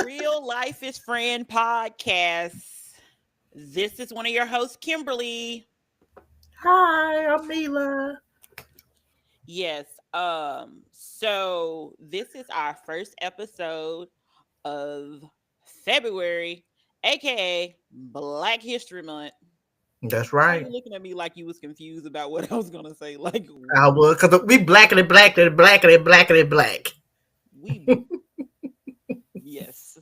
Real Life is Friend podcast. This is one of your hosts, Kimberly. Hi, I'm Mila. Yes. So this is our first episode of February, aka Black History Month. That's Why are right. you looking at me like you was confused about what I was gonna say? Like I would, because we blackity, blackity, blackity, blackity, black. we yes.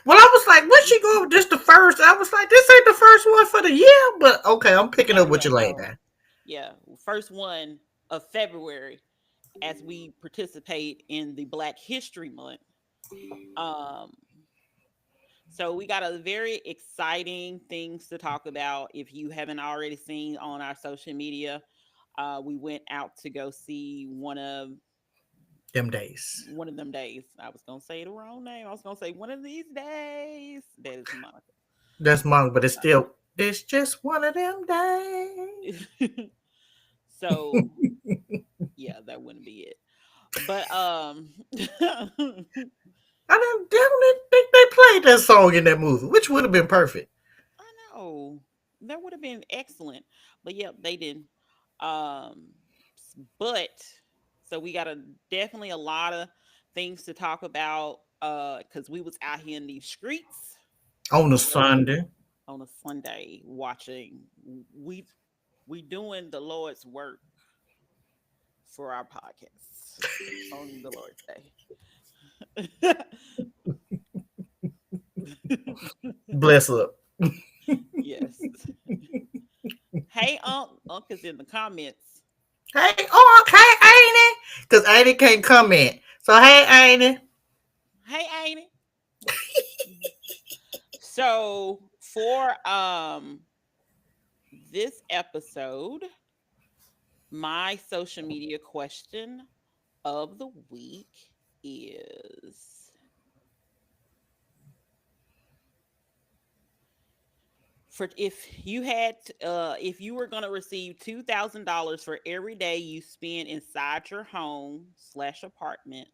Well, I was like, what's she going with this the first? I was like, this ain't the first one for the year, but okay, I'm picking up what Yeah, you laid no. down. Yeah. First one of February as we participate in the Black History Month. Um, so we got a very exciting things to talk about. If you haven't already seen on our social media, we went out to go see Them days. one of them days. I was gonna say the wrong name. I was gonna say one of these days. That is Monica. That's mine, but it's just one of them days. So yeah, that wouldn't be it. But I didn't think they played that song in that movie, which would have been perfect. I know that would have been excellent, but yep, they didn't. Um, but so we got definitely a lot of things to talk about. Because we was out here in these streets On a on Sunday. a Sunday watching. We we doing the Lord's work for our podcast on the Lord's Day. Bless up. Yes. Hey, Unc is in the comments. Hey, oh, hey, ain't it? Because Annie can't comment. So, hey, ain't it? Hey, ain't it? So for this episode, my social media question of the week is for if you were going to receive $2,000 for every day you spend inside your home slash apartment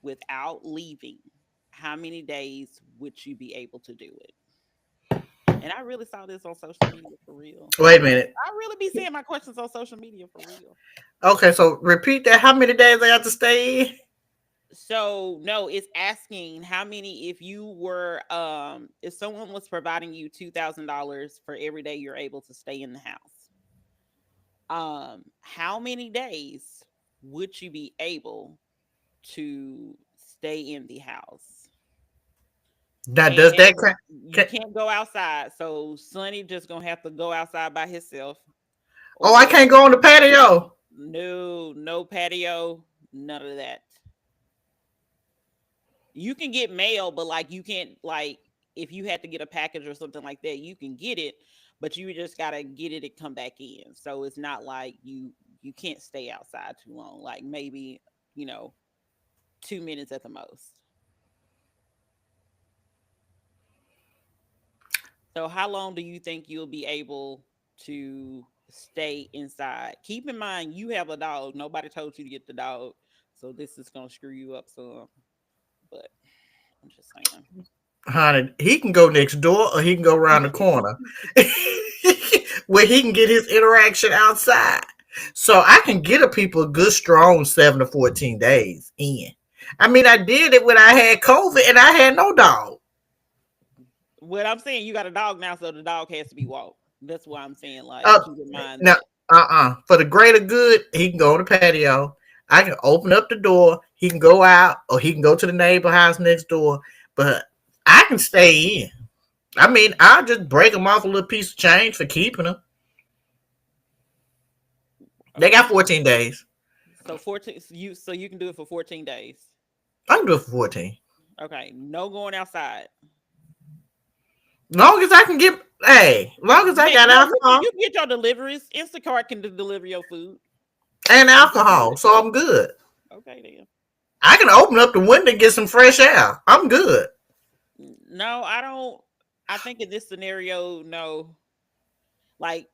without leaving, how many days would you be able to do it? And I really saw this on social media for real. Wait a minute. I really be seeing my questions on social media for real. Okay, so repeat that. How many days I have to stay in? So no, it's asking how many if you were if someone was providing you $2,000 for every day you're able to stay in the house. How many days would you be able to stay in the house? Now, does that And count? you can't go outside. So Sonny just gonna have to go outside by himself. Oh, I Or can't go on the patio. no patio, none of that. You can get mail, but like you can't like if you had to get a package or something like that, you can get it, but you just gotta get it and come back in. So it's not like you can't stay outside too long. Like maybe, you know, 2 minutes at the most. So how long do you think you'll be able to stay inside? Keep in mind you have a dog. Nobody told you to get the dog. So this is gonna screw you up some. But I'm just saying. Honey, he can go next door or he can go around the corner where he can get his interaction outside. So I can get a people a good strong 7 to 14 days in. I mean, I did it when I had COVID and I had no dog. What I'm saying, you got a dog now, so the dog has to be walked. That's why I'm saying, like, Uh, keep in mind now, that. For the greater good, he can go on the patio. I can open up the door. He can go out or he can go to the neighbor house next door. But I can stay in. I mean, I'll just break them off a little piece of change for keeping them. They got Okay, 14 days. so 14. So you can do it for 14 days. I can do it for 14. Okay, no going outside. Long as I can get, hey, long as I Man, got no, you can alcohol you can get your deliveries. Instacart can deliver your food. and You can do alcohol, it. so I'm good. Okay, then. I can open up the window and get some fresh air. I'm good. No, I don't. I think in this scenario, no. Like,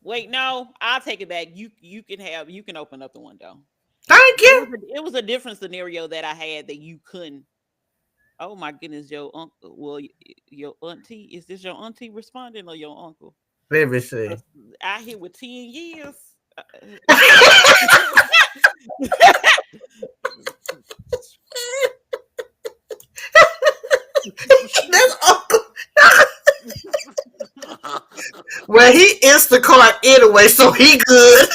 wait, no, I'll take it back. You can open up the window. Thank you. It was a different scenario that I had that you couldn't Oh my goodness, your uncle. Well, your auntie. Is this your auntie responding or your uncle? Let me see. 'Cause out here with 10 years. That's Uncle. Well, he Instacart anyway, so he good.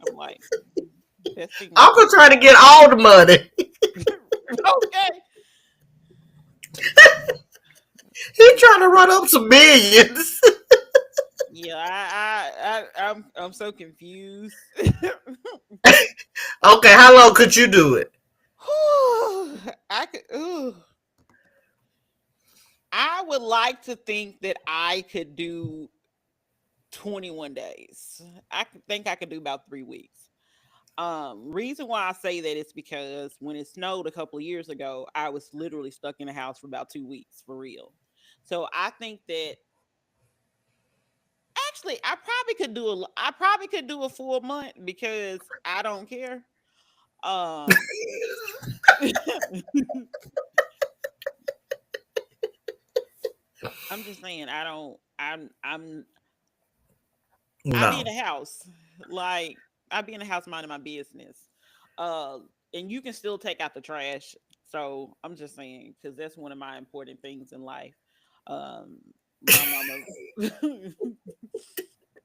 I'm like, that seems like Uncle trying to get all the money. okay. He trying to run up some millions. Yeah, I'm so confused. Okay, how long could you do it? I could. Ooh. I would like to think that I could do 21 days. Think I could do about 3 weeks. Reason why I say that is because when it snowed a couple of years ago, I was literally stuck in the house for about 2 weeks for real. So I think that actually I probably could do a full month because I don't care. Um I'm just saying I don't I be in No. the house. Like I be in the house minding my business. Uh and you can still take out the trash. So I'm just saying because that's one of my important things in life. Um my mama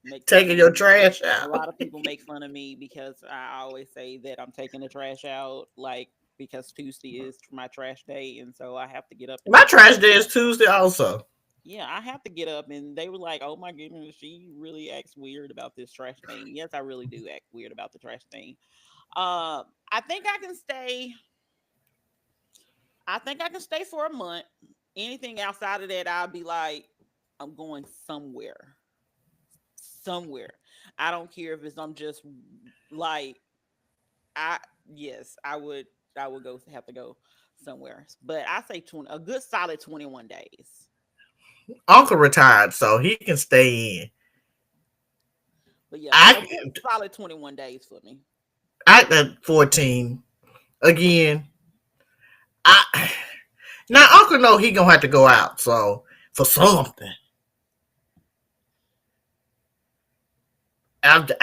make fun of Taking your me. trash A out. lot of people make fun of me because I always say that I'm taking the trash out, like because Tuesday is my trash day, and so I have to get up and My take the trash trash day is out. Tuesday also. Yeah, I have to get up, and they were like, "Oh my goodness, she really acts weird about this trash thing." Yes, I really do act weird about the trash thing. I think I can stay. I think I can stay for a month. Anything outside of that, I'll be like, I'm going somewhere, somewhere. I don't care if it's I'm just like I yes, I would go have to go somewhere. But I say 20 a good solid 21 days. Uncle retired, so he can stay in. But yeah, a I good solid 21 days for me. I at 14 again. I now Uncle know he gonna have to go out, so for something. I,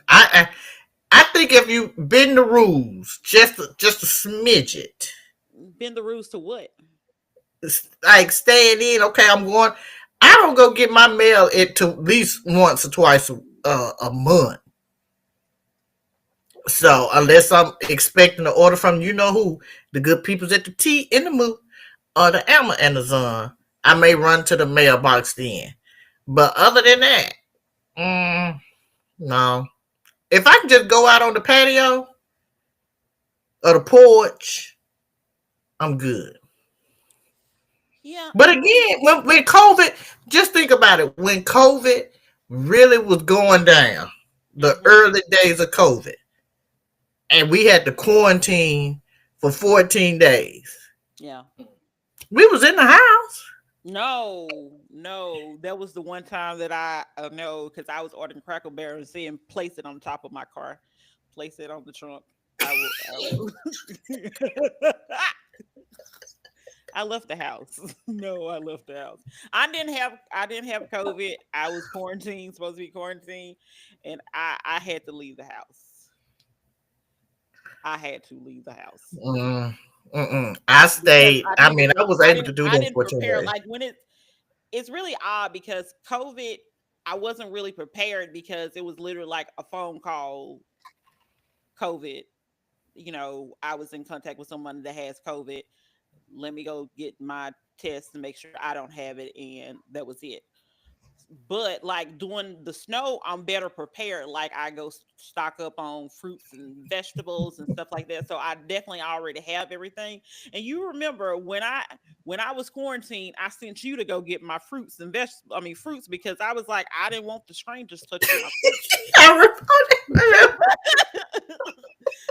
I I think if you bend the rules just a smidget, Bend the rules to what? like staying in. Okay, I'm going. I don't go get my mail at least once or twice a month. So unless I'm expecting an order from you know who, the good peoples at the T in the Moo or the Amazon, I may run to the mailbox then. But other than that, mm, no. If I can just go out on the patio or the porch, I'm good. Yeah, But again, when COVID, just think about it. When COVID really was going down, the hmm early days of COVID, and we had to quarantine for 14 days. yeah. We was in the house. No, no. That was the one time that I know because I was ordering Crackle Barrel and saying place it on top of my car, place it on the trunk. I will. I left the house. No, I left the house. I didn't have COVID. I was quarantined, supposed to be quarantined, and I had to leave the house. I had to leave the house Mm, I because stayed. I mean, I was able to do I them didn't 14 prepare days. like when it's really odd because COVID I wasn't really prepared because it was literally like a phone call COVID. You know, I was in contact with someone that has COVID. Let me go get my test to make sure I don't have it and that was it. But like during the snow, I'm better prepared. Like I go stock up on fruits and vegetables and stuff like that. So I definitely already have everything. And you remember when I was quarantined, I sent you to go get my fruits and vegetables. I mean fruits because I was like I didn't want the strangers touching my fruit I reported.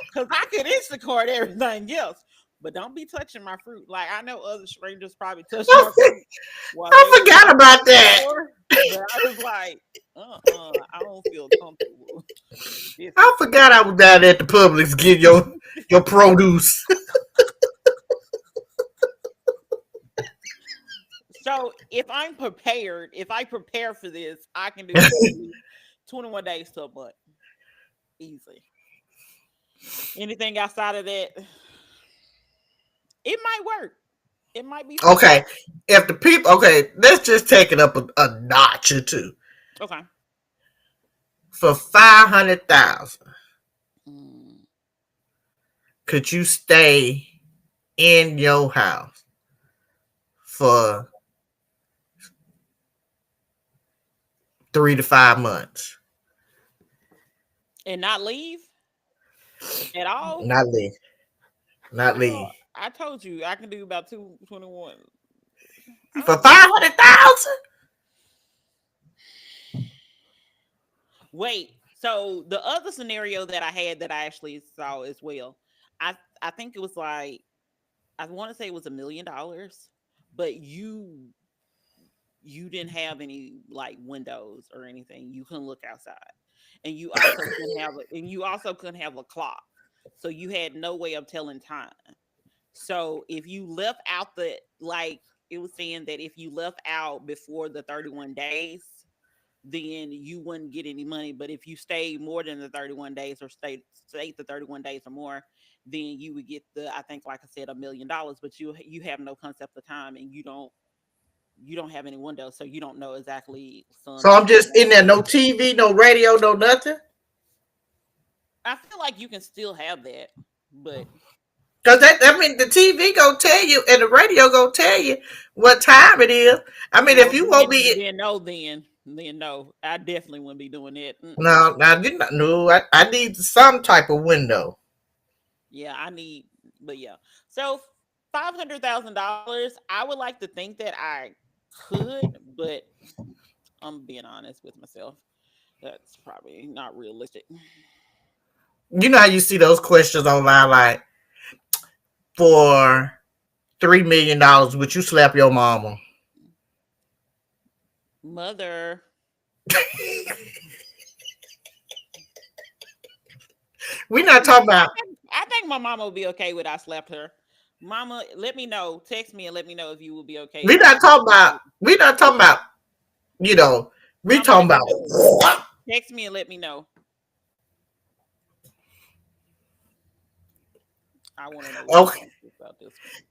because I could Instacart everything else. But don't be touching my fruit. Like I know other strangers probably touched my fruit while they I was forgot walking about through the that. store. But I was like, I don't feel comfortable with this I situation. forgot I was down at the Publix getting your produce. So if I prepare for this, I can do easily 21 days to a month. Easy. Anything outside of that, it might work. It might be something. Okay, if the people, okay, let's just take it up a notch or two. Okay. For 500,000, Mm. could you stay in your house for 3 to 5 months? And not leave at all? Not leave. Not Girl, leave. I told you I can do about 221. I For don't 500,000? wait. So the other scenario that I had that I actually saw as well, I think it was like I want to say it was $1 million, but you didn't have any like windows or anything. You couldn't look outside, and you also couldn't have a clock, so you had no way of telling time. So if you left out the like it was saying that if you left out before the 31 days, then you wouldn't get any money. But if you stayed more than the 31 days or stayed the 31 days or more, then you would get the I think like I said $1 million. But you have no concept of time and you don't have any windows, so you don't know exactly sun So or I'm just in there, moon. no TV, no radio, no nothing. I feel like you can still have that, but Cause I mean, the TV gonna tell you, and the radio gonna tell you what time it is. I mean, if well, you won't be, then no, I definitely wouldn't be doing that. Mm-mm. no, now you not. No, I need some type of window. Yeah, but yeah. So $500,000, I would like to think that I could, but I'm being honest with myself. That's probably not realistic. You know how you see those questions online, like for $3 million, would you slap your mama? Mother, We're not talking about. I think my mama would be okay with I slapped her. Mama, let me know. Text me and let me know if you will be okay We're if I not talking about. We're not talking about. You know, we Mama, talking let me about. know. Text me and let me know. I want to know what you Okay, think about this one.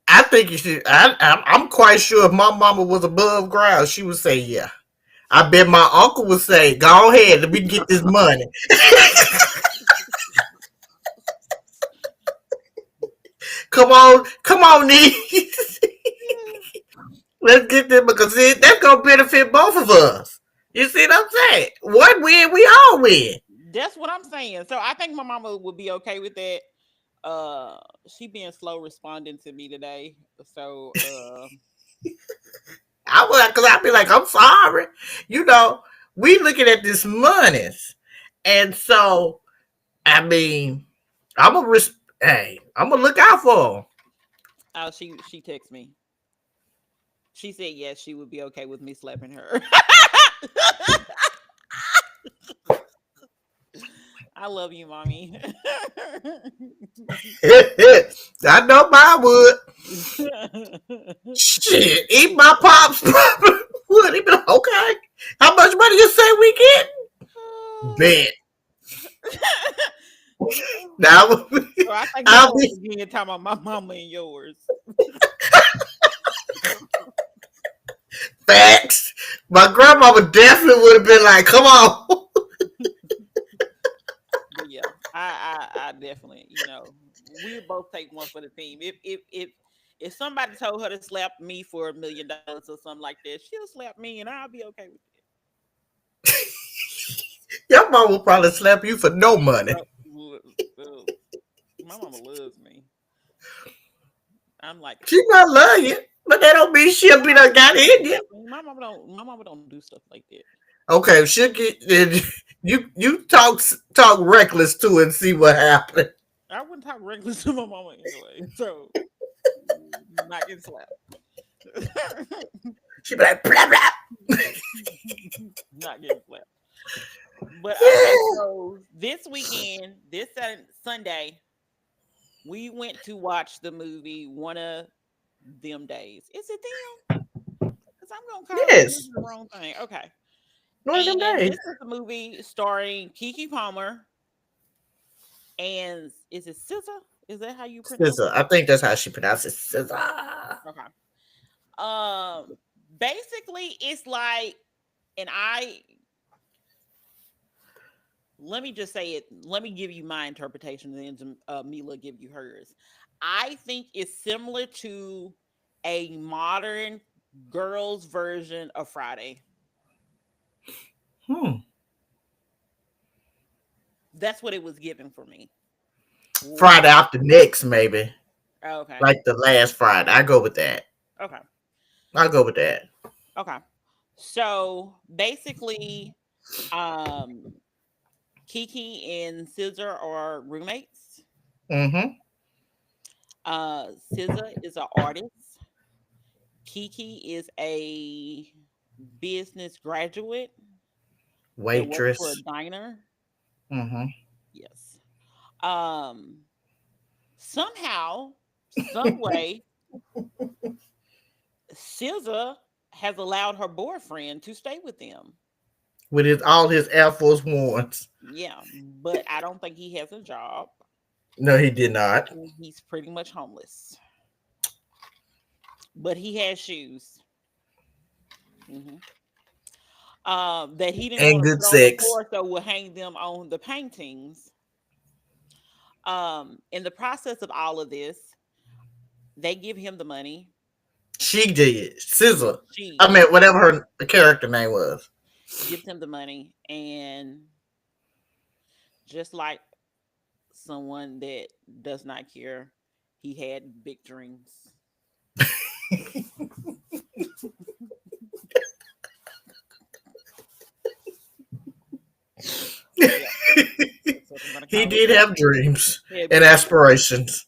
I think you should. I'm quite sure if my mama was above ground, she would say yeah. I bet my uncle would say, "Go ahead, let me get this money. Come on, niece. Let's get this because that's gonna benefit both of us. You see what I'm saying? One win, we all win. That's what I'm saying. So I think my mama would be okay with that. She being slow responding to me today. So I would, because I'd be like, I'm sorry. You know, we looking at this money, and so I mean, I'm gonna hey, I'm gonna look out for 'em. she texted me. She said yes, she would be okay with me slapping her. I love you, mommy. I know mine would. Shit, eat my pops would. He be like, okay. How much money you say we get? Bet. Now So I think we I'll once be again talking about my mama and yours. facts. My grandmama definitely would have been like, come on. But yeah, I definitely, we both take one for the team. If somebody told her to slap me for $1 million or something like that, she'll slap me and I'll be okay with Your mama will probably slap you for no money. it. My mama loves me. I'm like, She might love you, but that don't mean she'll be done got in you. my mama don't do stuff like that. Okay, she'll get you talk reckless to her and see what happens. I wouldn't talk reckless to my mama anyway, so not getting slapped. She be like, blah blah. Not getting slapped. But okay, so this weekend, Sunday, We went to watch the movie One of Them Days. Is it them? Because I'm gonna call the Yes, movie the wrong thing. Okay. one of them And days. this is a movie starring Kiki Palmer and is it SZA? Is that how you pronounce SZA. it? I think that's how she pronounces it. SZA. Okay. Um, basically, it's like, and I let me just say it. Let me give you my interpretation, and then Mila give you hers. I think it's similar to a modern girls' version of Friday. Hmm. That's what it was given for me. Friday Wow. after next, maybe. Okay. Like the last Friday. I go with that. Okay. I'll go with that. Okay. So basically, um, Kiki and Scissor are roommates. Mm-hmm. Scissor is an artist. Kiki is a business graduate that works for a Waitress. diner. Mm-hmm. Yes. Um, somehow, some way, Scissor has allowed her boyfriend to stay with them. With all his Air Force Ones. Yeah, but I don't think he has a job. No, he did not. And he's pretty much homeless, but he has shoes. Hmm. That he didn't And want to good put on the sex. floor, so we'll hang them on the paintings. In the process of all of this, they give him the money. She did. Yeah, Scissor. she I mean, she whatever her character name was. gives him the money, and just like someone that does not care, he had big dreams. Yeah, that's what I'm gonna He call it. did have dreams He had and big dreams. aspirations.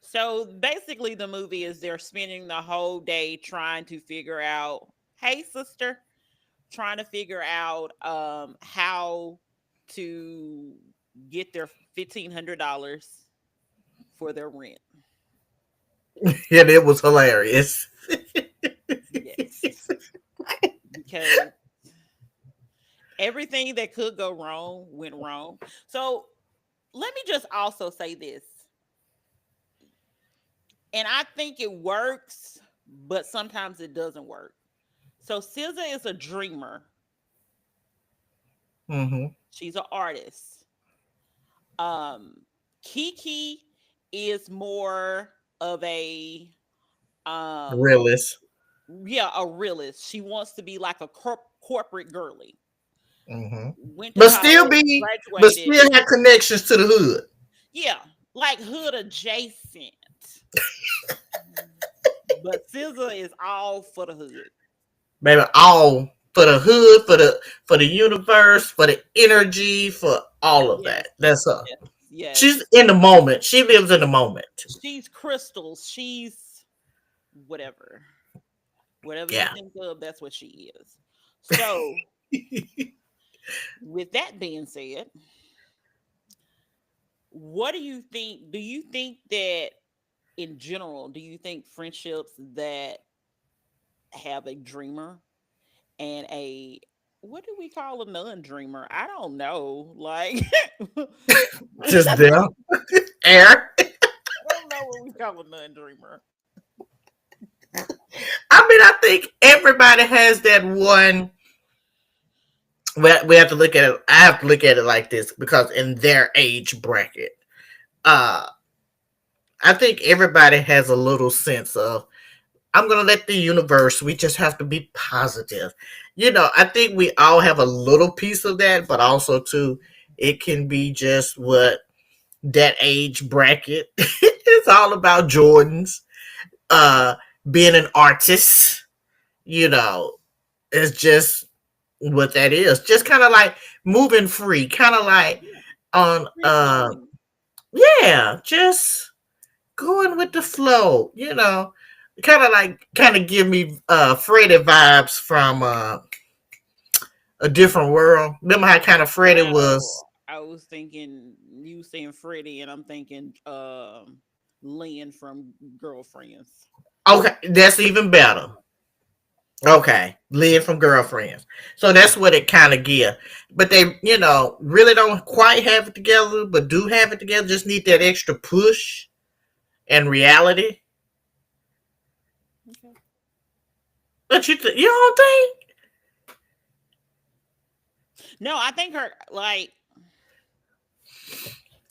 So basically, the movie is they're spending the whole day trying to figure out, hey, sister, trying to figure out how to get their $1,500 for their rent. And it was hilarious. Yes, because everything that could go wrong went wrong. So let me just also say this, and I think it works, but sometimes it doesn't work. So SZA is a dreamer. Mm-hmm. She's an artist. Um, Kiki is more of a um Realist. yeah, a realist. She wants to be like a corporate girly. Mm-hmm. Went to But still college, be, but graduated. still have connections to the hood. Yeah, like hood adjacent. But SZA is all for the hood. Baby, all for the hood, for the universe, for the energy, for all of Yes, that. That's her. yes, yes. She's in the moment. She lives in the moment. She's crystals. She's whatever. Whatever you Yeah. think of, that's what she is. So, with that being said, what do you think? Do you think that in general, do you think friendships that have a dreamer and a what do we call a non-dreamer? I don't know. Like Just I there. Air. don't know what we call a non-dreamer. I mean, I think everybody has that one. We have to look at it. I have to look at it like this because in their age bracket, uh, I think everybody has a little sense of I'm gonna let the universe. We just have to be positive. I think we all have a little piece of that, but also too, it can be just what that age bracket. It's all about Jordans. Uh, being an artist. You know, it's just what that is. Just kind of like moving free, kind of like Yeah, on free flowing. yeah, just going with the flow, kind of give me Freddie vibes from a different world. Remember how kind of Freddie Oh, was I was thinking you saying Freddie, and I'm thinking Lynn from Girlfriends. Okay, that's even better. Okay, live from girlfriends. So that's what it kind of give. But they, really don't quite have it together, but do have it together. Just need that extra push and reality. Okay. But you don't think? No, I think her like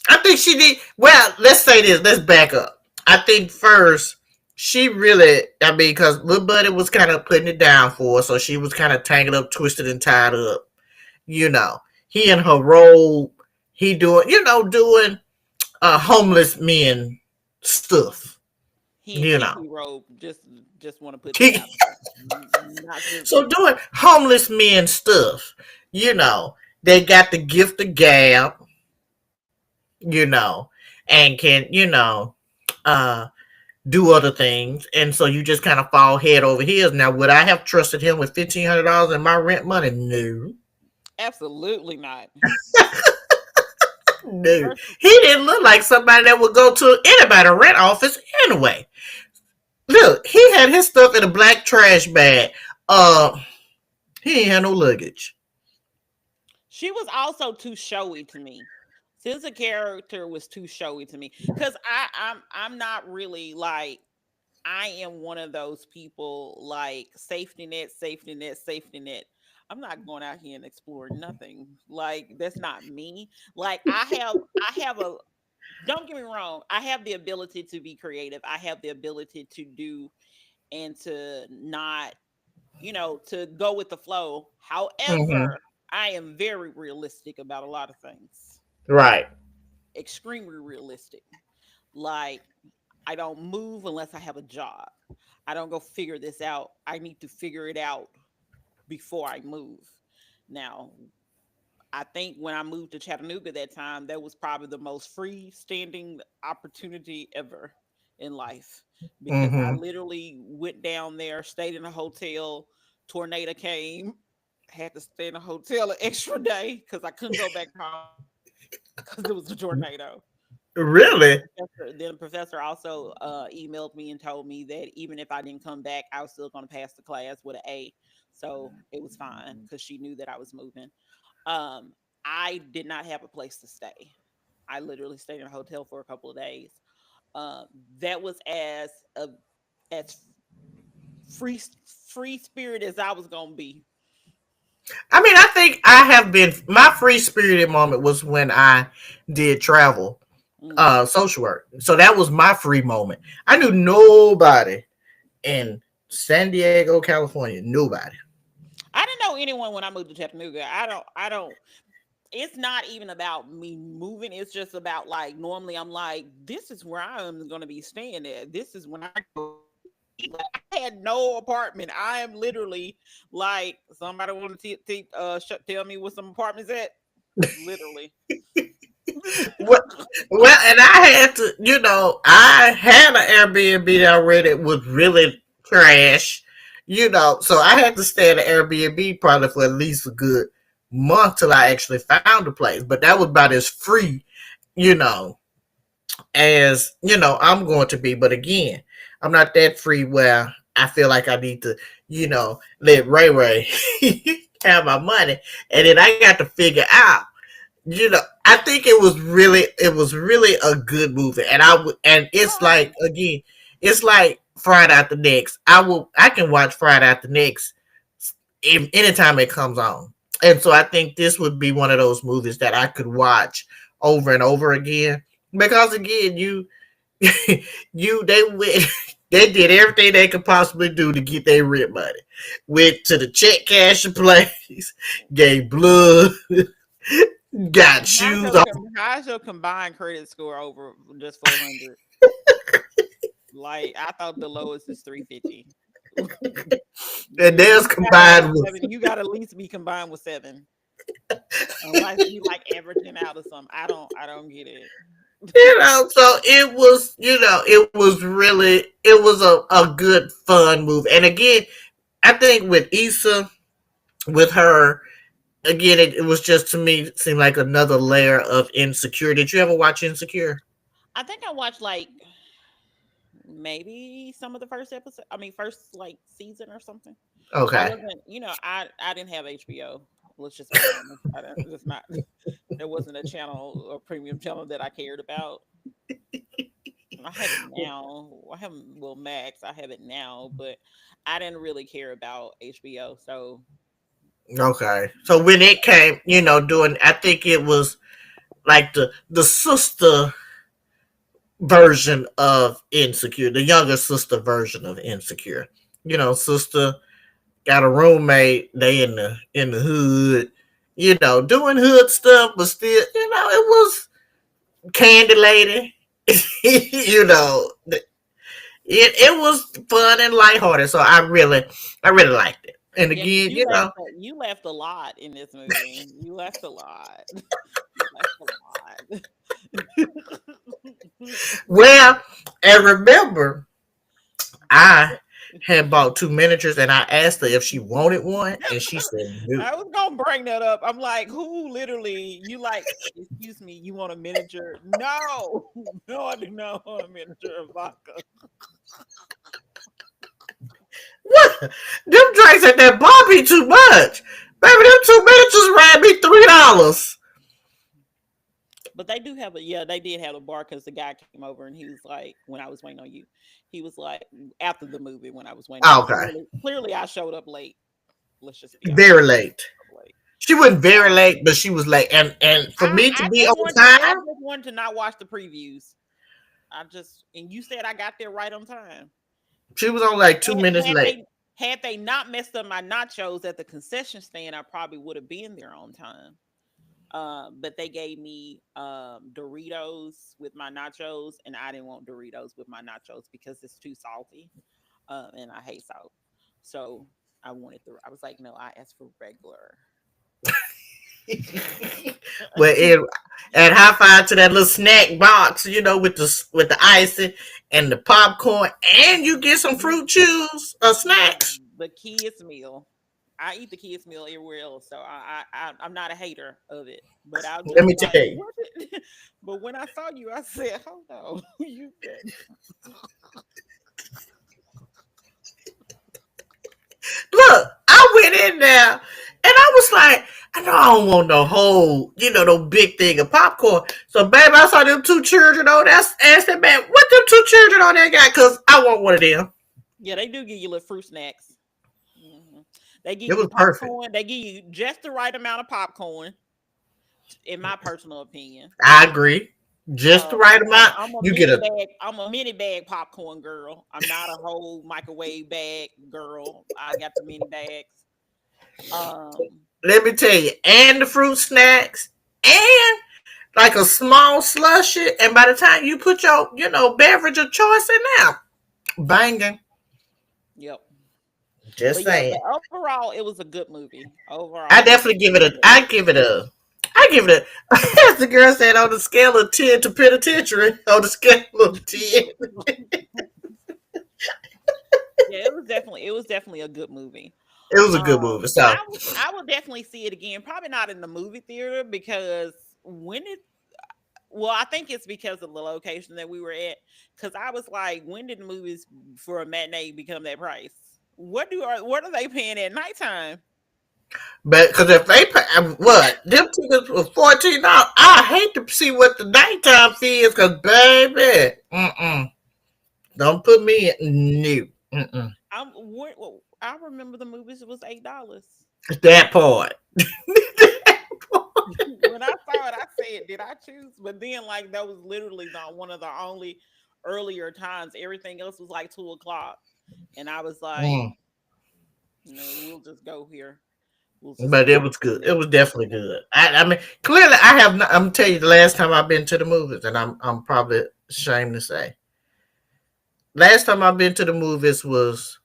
I think she did. Well, let's say this. Let's back up. I think first she really. I mean, because Little Buddy was kind of putting it down for her, so she was kind of tangled up, twisted, and tied up. You know, he in her role. He doing, doing homeless men stuff. he in You know. Kiki robe. Just want to put that out there. Not just So doing homeless men stuff, you know, they got the gift of gab, you know, and can, uh do other things. And so you just kind of fall head over heels. Now, would I have trusted him with $1,500 in my rent money? No. absolutely not. No. First, He didn't look like somebody that would go to anybody rent office anyway. Look, he had his stuff in a black trash bag. He ain't had no luggage. she was also too showy to me. Since the character was too showy to me, because I'm not really like I am one of those people like safety net, safety net, safety net. I'm not going out here and exploring nothing. Like that's not me. Like I have a don't get me wrong, I have the ability to be creative. I have the ability to do and to not, to go with the flow. Mm-hmm. However, I am very realistic about a lot of things. Right. Extremely realistic. Like I don't move unless I have a job. I don't go figure this out. I need to figure it out before I move. Now, I think when I moved to Chattanooga that time, that was probably the most freestanding opportunity ever in life because I Mm-hmm. literally went down there, stayed in a hotel, tornado came, had to stay in a hotel an extra day because I couldn't go back home because it was a tornado. Really? Then the professor also emailed me and told me that even if I didn't come back, I was still going to pass the class with an A. So it was fine because she knew that I was moving. Um, I did not have a place to stay. I literally stayed in a hotel for a couple of days. Um, that was as free free spirit as I was gonna be. I mean, I think I have been. My free spirited moment was when I did travel, Mm. social work. So that was my free moment. I knew nobody in San Diego, California. Nobody. I didn't know anyone when I moved to Chattanooga. I don't. It's not even about me moving. It's just about like normally I'm like, this is where I am going to be staying at. This is when I go. Like, I had no apartment. I am literally like somebody want to tell me what some apartments at. Literally. Well, and I had to, I had an Airbnb that I rented was really trash, so I had to stay at an Airbnb probably for at least a good month till I actually found a place. But that was about as free, you know, as I'm going to be. But again, I'm not that free where I feel like I need to, let Ray Ray have my money, and then I got to figure out, I think it was really a good movie, and it's Oh, like, again, it's like Friday After Next. I can watch Friday After Next if anytime it comes on, and so I think this would be one of those movies that I could watch over and over again, because again, they went. They did everything they could possibly do to get their rent money. Went to the check cashing place, gave blood, got shoes off. how's your combined credit score over just 400? Like I thought the lowest is 350. And If theirs you got over combined with, seven, you got to at least be combined with seven, unless you like averaging out or something. I don't get it. so it was a good fun movie. And again, I think with Issa, with her, again, it was just to me it seemed like another layer of Insecure. Did you ever watch Insecure? I think I watched like maybe some of the first episode. I mean, first like season or something. I Okay. wasn't, I didn't have HBO. Let's just be honest. I didn't, it's not. There wasn't a channel or premium channel that I cared about. I have it now. I have well Max. I have it now, but I didn't really care about HBO. So Okay. So when it came, doing, I think it was like the sister version of Insecure, the younger sister version of Insecure. Sister got a roommate. They in the hood. Doing hood stuff, but still, it was Candy Lady. It was fun and lighthearted. So I really liked it. And yeah, because again, you laughed a lot in this movie. You laughed a lot. You laughed a lot. well, and remember, I had bought two miniatures, and I asked her if she wanted one, and she said no. I was gonna bring that up. I'm like, who literally you like? Excuse me, you want a miniature? No, no, I do not want a miniature of vodka. What? Them drinks at that bar be too much. Baby, them two miniatures ran me $3. But they do have a yeah, they did have a bar because the guy came over and he was like, when I was waiting on you, he was like after the movie when I was waiting on you. Okay. Clearly, I showed up late. Let's just be honest. Very late. Late. She wasn't very late, but she was late. And for me to be on I time, just wanted to not watch the previews. And you said I got there right on time. she was on like 2 minutes Had late. they not messed up my nachos at the concession stand, I probably would have been there on time. But they gave me Doritos with my nachos, and I didn't want Doritos with my nachos because it's too salty, and I hate salt. So I was like, no, I asked for regular. well, and high five to that little snack box, with the icing and the popcorn, and you get some fruit chews or snacks. The kids meal. I eat the kids meal everywhere else, so I'm not a hater of it. But I'll Let just me be tell like, you. what? But when I saw you, I said, hold on, you good. Look, I went in there and I was like, I know I don't want no whole, no big thing of popcorn. So, baby, I saw them two children on there. I asked that man, what them two children on there got? Because I want one of them. Yeah, they do give you little fruit snacks. hmm They give It you was perfect. popcorn. They give you just the right amount of popcorn, in my personal opinion. I agree. Just the right amount. I'm a You get mini a. bag. I'm a mini bag popcorn girl. I'm not a whole microwave bag girl. I got the mini bags. Um, Let me tell you, and the fruit snacks, and like a small slushy. And by the time you put your, beverage of choice in there, banging. yep. Just But yeah, saying. but overall, it was a good movie. I Overall, it was definitely give a it a. good I movie. give it a. I give it a. As the girl said, on the scale of 10 to penitentiary, on the scale of 10. Yeah, it was definitely a good movie. It was a good movie. So, I will definitely see it again. Probably not in the movie theater because when it well, I think it's because of the location that we were at. Because I was like, when did the movies for a matinee become that price? What are they paying at nighttime? but because if they pay, what, them tickets were $14, I hate to see what the nighttime fee is because, baby, don't put me in. No. I remember the movies. It was $8. That part. That part. When I saw it, I said, "Did I choose?" But then, like that was literally not one of the only earlier times. Everything else was like 2 o'clock, and I was like, Mm. we'll just go here. We'll just But go it was good. It here. was definitely good. I mean, clearly, I have not. I'm gonna tell you the last time I've been to the movies, and I'm probably ashamed to say, last time I've been to the movies was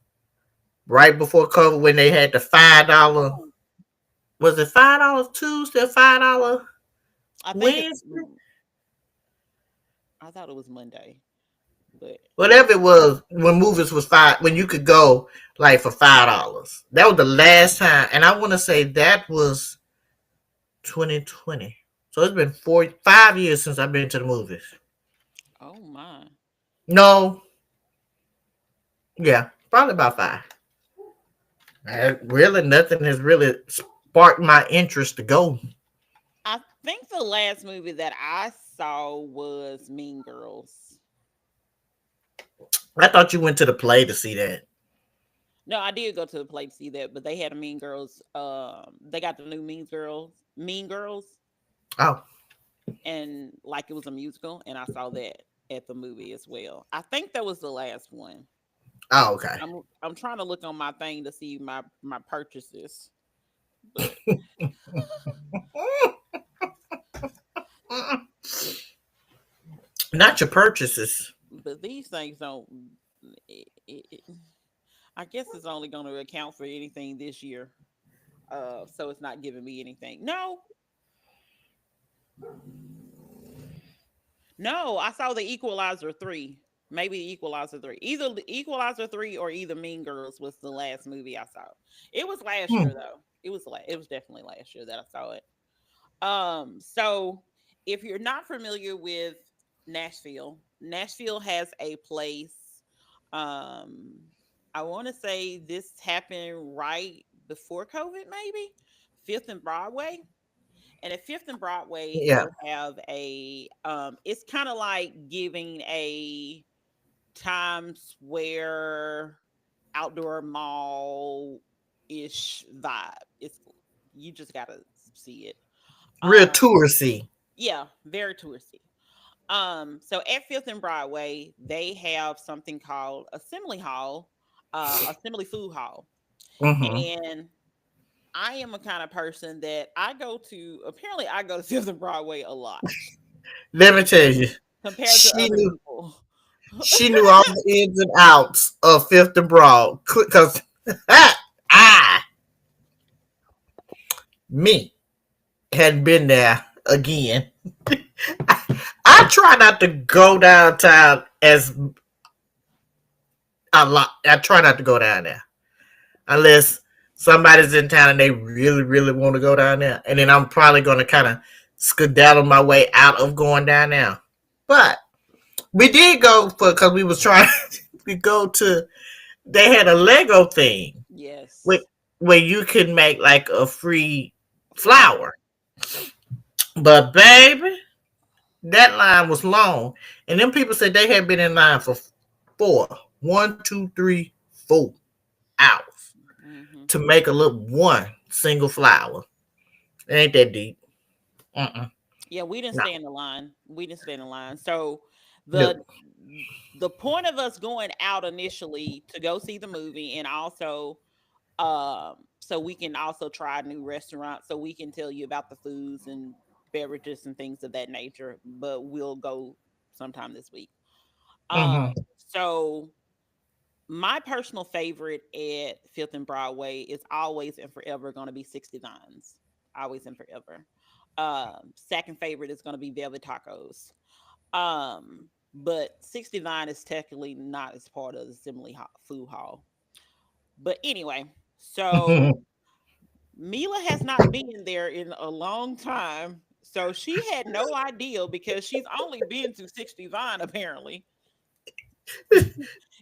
right before COVID when they had the $5. Oh, Was it $5 Tuesday? $5 I think it's. Wednesday? I thought it was Monday, but Whatever it was, when movies was five, when you could go like for $5. That was the last time, and I want to say that was 2020. So it's been 5 years since I've been to the movies. Oh my. No, yeah, probably about five. Really, nothing has really sparked my interest to go. I think the last movie that I saw was Mean Girls. I thought you went to the play to see that. No, I did go to the play to see that, but they had a Mean Girls. They got the new Mean Girls, Oh, and like it was a musical, and I saw that at the movie as well. I think that was the last one. oh, okay. I'm trying to look on my thing to see my purchases, but Not your purchases. these things don't. It, I guess it's only going to account for anything this year. So it's not giving me anything. No, no, I saw the Equalizer 3. Maybe the Equalizer 3. Either the Equalizer 3 or either Mean Girls was the last movie I saw. It was last Hmm. year though. It was definitely last year that I saw it. So if you're not familiar with Nashville, Nashville has a place. Um I want to say this happened right before COVID, maybe Fifth and Broadway. And at Fifth and Broadway, Yeah, they have a it's kind of like giving a Times Square outdoor mall ish vibe. It's you just gotta see it. real Um touristy. yeah, very touristy. So at Fifth and Broadway, they have something called Assembly Hall, Assembly Food Hall. Mm-hmm. And I am a kind of person that apparently I go to Fifth and Broadway a lot Let me tell compared you, compared to she other knew people. she knew all the ins and outs of Fifth and Broad because I me hadn't been there again. I try not to go downtown as a lot. I try not to go down there unless somebody's in town and they really, really want to go down there. And then I'm probably going to kind of skedaddle my way out of going down there. But we did go for because we was trying to go to. They had a Lego thing with Yes. where you could make like a free Flower. flower. But baby, that line was long, and them people said they had been in line for 4 Hmm. to make a little one single flower. It ain't that deep. Uh-uh. Yeah, we didn't No, stay in the line. We didn't stay in the line. So the no. the point of us going out initially to go see the movie and also so we can also try new restaurants so we can tell you about the foods and beverages and things of that nature, but we'll go sometime this week. Mm-hmm. So my personal favorite at Fifth and Broadway is always and forever going to be 69's. Always and forever. Second favorite is going to be Velvet Tacos. But 69 is technically not as part of the Food Hall. But anyway, so Mila has not been there in a long time. So she had no idea because she's only been to 69 apparently. And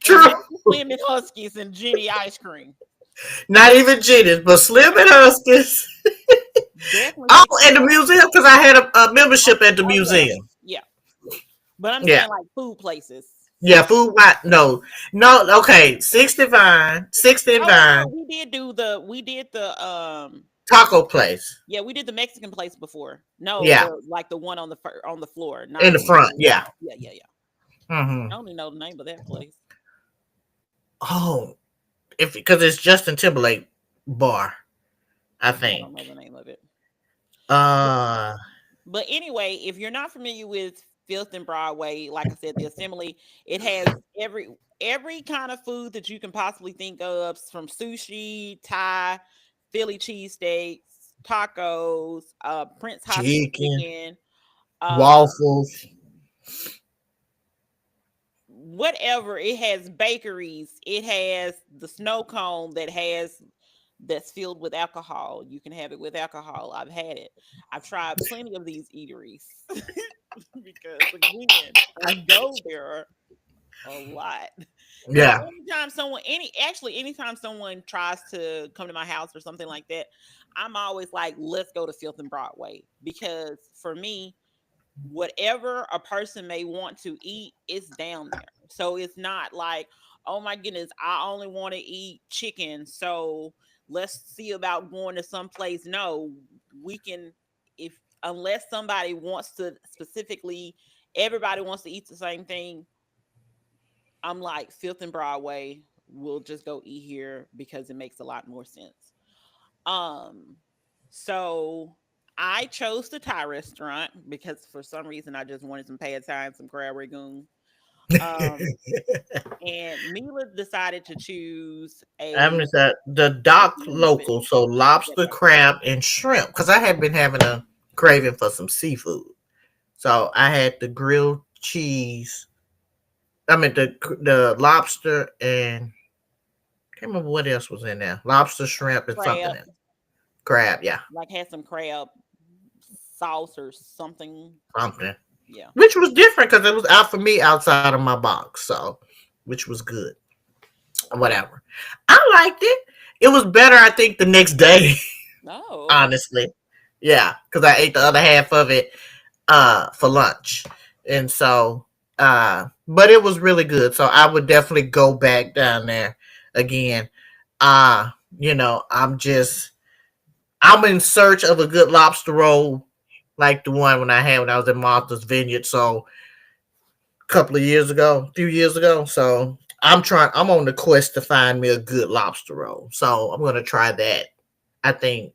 True. maybe Slim and Huskies and Jenny ice cream. Not even Jenny's, but Slim and Huskies. Definitely Oh, at the 69. museum because I had a Oh, membership at the oh yeah. museum. Yeah. But I'm Yeah. saying like food places. Yeah, food. No, no. Okay, 60 and Oh wait, no, Vine we did the taco place. yeah, we did the Mexican place before. No, Yeah, the one on on the floor, in not the the one front. in the Yeah. hall. Yeah, yeah, yeah. Mm-hmm. I only know the name of that place. Oh, if because it's Justin Timberlake bar, I I don't know think. the name of it. But, Uh, but anyway, if you're not familiar with Fifth and Broadway, like I said, the Assembly, it has every kind of food that you can possibly think of, from sushi, Thai, Philly cheesesteaks, tacos, Prince Hospi chicken, chicken, uh, waffles, whatever. It has bakeries. It has the snow cone that has that's filled with alcohol. You can have it with alcohol. I've had it. I've tried plenty of these eateries because again, I go there a lot. And Yeah. anytime someone tries to come to my house or something like that, I'm always like, let's go to Filth and Broadway, because for me, whatever a person may want to eat is down there. So it's not like, oh my goodness, I only want to eat chicken, so let's see about going to some place. No, we can, if unless somebody wants to specifically, everybody wants to eat the same thing. I'm like, Fifth and Broadway, we'll just go eat here because it makes a lot more sense. Um, so I chose the Thai restaurant because for some reason I just wanted some pad thai and some crab rangoon. Um, and Mila decided to choose I'm a just at the dock fusion. local, so lobster, crab, and shrimp. Because I had been having a craving for some seafood, so I had the grilled cheese. I mean the lobster and can't remember what else was in there. Lobster, shrimp, and something Crab, else. Crab, yeah, like had some crab sauce or something. something. Yeah. Which was different because it was out for me outside of my box, so which was good. Whatever. I liked it. It was better, I think, the next day. Oh, okay. Honestly, yeah, because I ate the other half of it for lunch, and so but it was really good. So I would definitely go back down there again. You know, I'm in search of a good lobster roll like the one when I had when I was in Martha's Vineyard. So a couple of years ago, a few years ago. So I'm on the quest to find me a good lobster roll. So I'm gonna try that. I think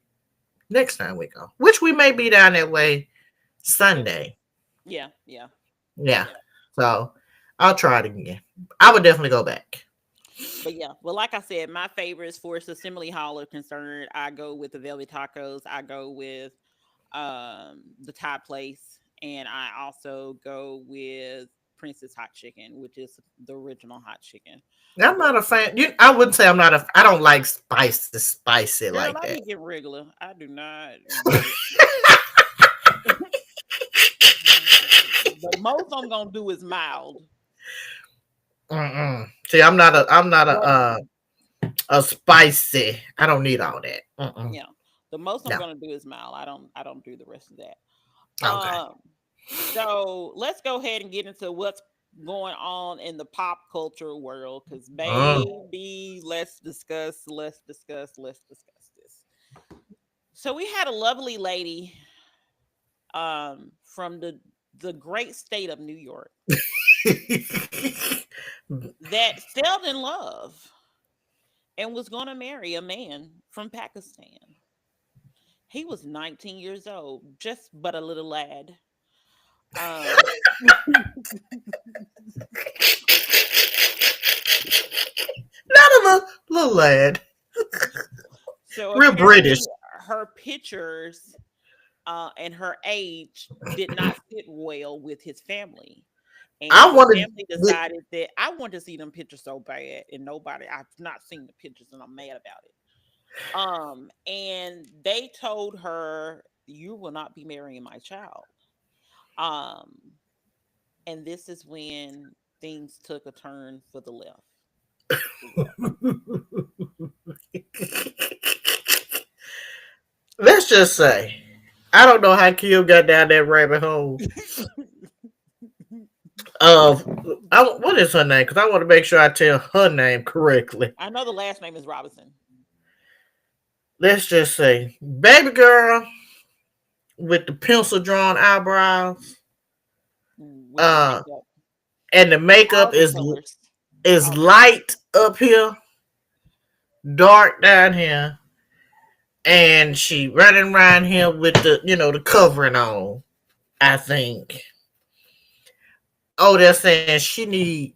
next time we go, which we may be down that way Okay. Sunday. Yeah, yeah, Yeah. yeah. So I'll try it again. I would definitely go back. But yeah, well, like I said, my favorites for Assembly Hall are concerned, I go with the Velvet Tacos. I go with the Thai place, and I also go with Princess Hot Chicken, which is the original hot chicken. I'm But not a fan. I wouldn't say I'm not a. I don't like spicy like girl, I that. be getting regular. I do not get. The most I'm gonna do is mild. Mm-mm. See, I'm not But a spicy. I don't need all that. Mm-mm. yeah, the most I'm No. gonna do is mild. I don't do the rest of that. Okay. So let's go ahead and get into what's going on in the pop culture world. Cause Mm. baby, let's discuss this. So we had a lovely lady from the great state of New York that fell in love and was gonna marry a man from Pakistan. He was 19 years old, just but a little lad. Um Not a little lad. so Real British. apparently her pictures and her age did not sit well with his family. And I the wanted. family decided that I want to see them pictures so bad, and I've not seen the pictures, and I'm mad about it. And they told her, "You will not be marrying my child." Um, and this is when things took a turn for the left. Let's just say, I don't know how Kim got down that rabbit hole of what is her name? Because I want to make sure I tell her name correctly. I know the last name is Robinson Let's just say, baby girl with the pencil drawn eyebrows, with the uh, makeup, and the makeup all the colors, is all the colors. light up here, dark down here, and she running around here with the covering on. I think. Oh, they're saying she need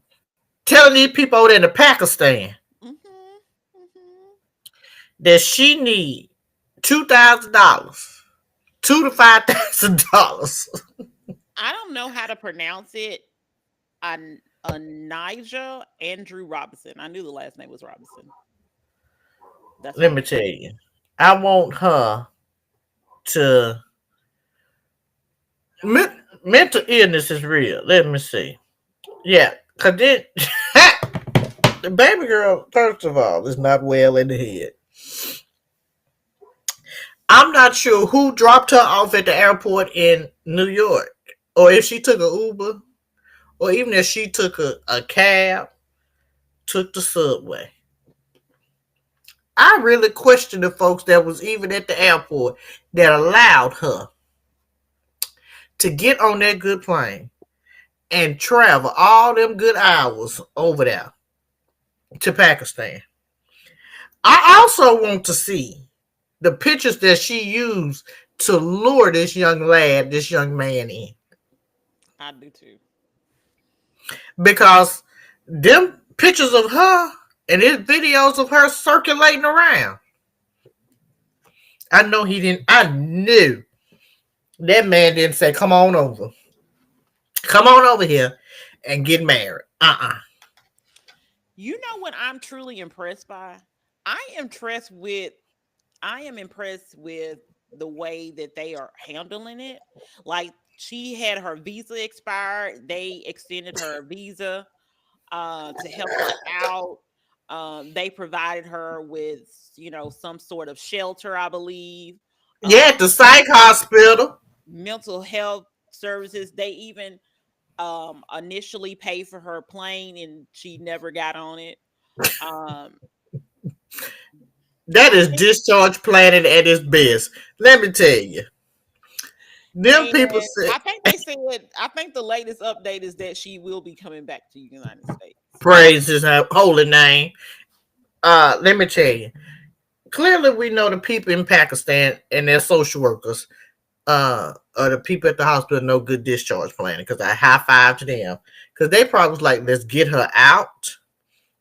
telling these people over there in Pakistan Hmm. Hmm. that she need $2,000, $2,000 to $5,000. I don't know how to pronounce it. Anijah Andrew Robinson. I knew the last name was Robinson. That's Let what me I'm tell saying. you, I want her to. Mental illness is real. Let me see. Yeah, cause then the baby girl, first of all, is not well in the head. I'm not sure who dropped her off at the airport in New York, or if she took a Uber, or even if she took a cab, took the subway. I really question the folks that was even at the airport that allowed her to get on that good plane and travel all them good hours over there to Pakistan. I also want to see the pictures that she used to lure this young lad, this young man in. I do too. Because them pictures of her and his videos of her circulating around. I know he didn't, I knew that man didn't say, come on over. Come on over here and get married. You know what I'm truly impressed by? I am impressed with I am impressed with the way that they are handling it. Like she had her visa expired, they extended her visa to help her out. They provided her with, some sort of shelter, I believe. Yeah, at the psych hospital. Mental health services. They even initially paid for her plane, and she never got on it. Um, That I is think, discharge planning at its best. Let me tell you. Them and people said, I think the latest update is that she will be coming back to the United States. praise his holy name. Let me tell you. Clearly, we know the people in Pakistan and their social workers, or the people at the hospital know good discharge planning because I high five to them. Because they probably was like, let's get her out.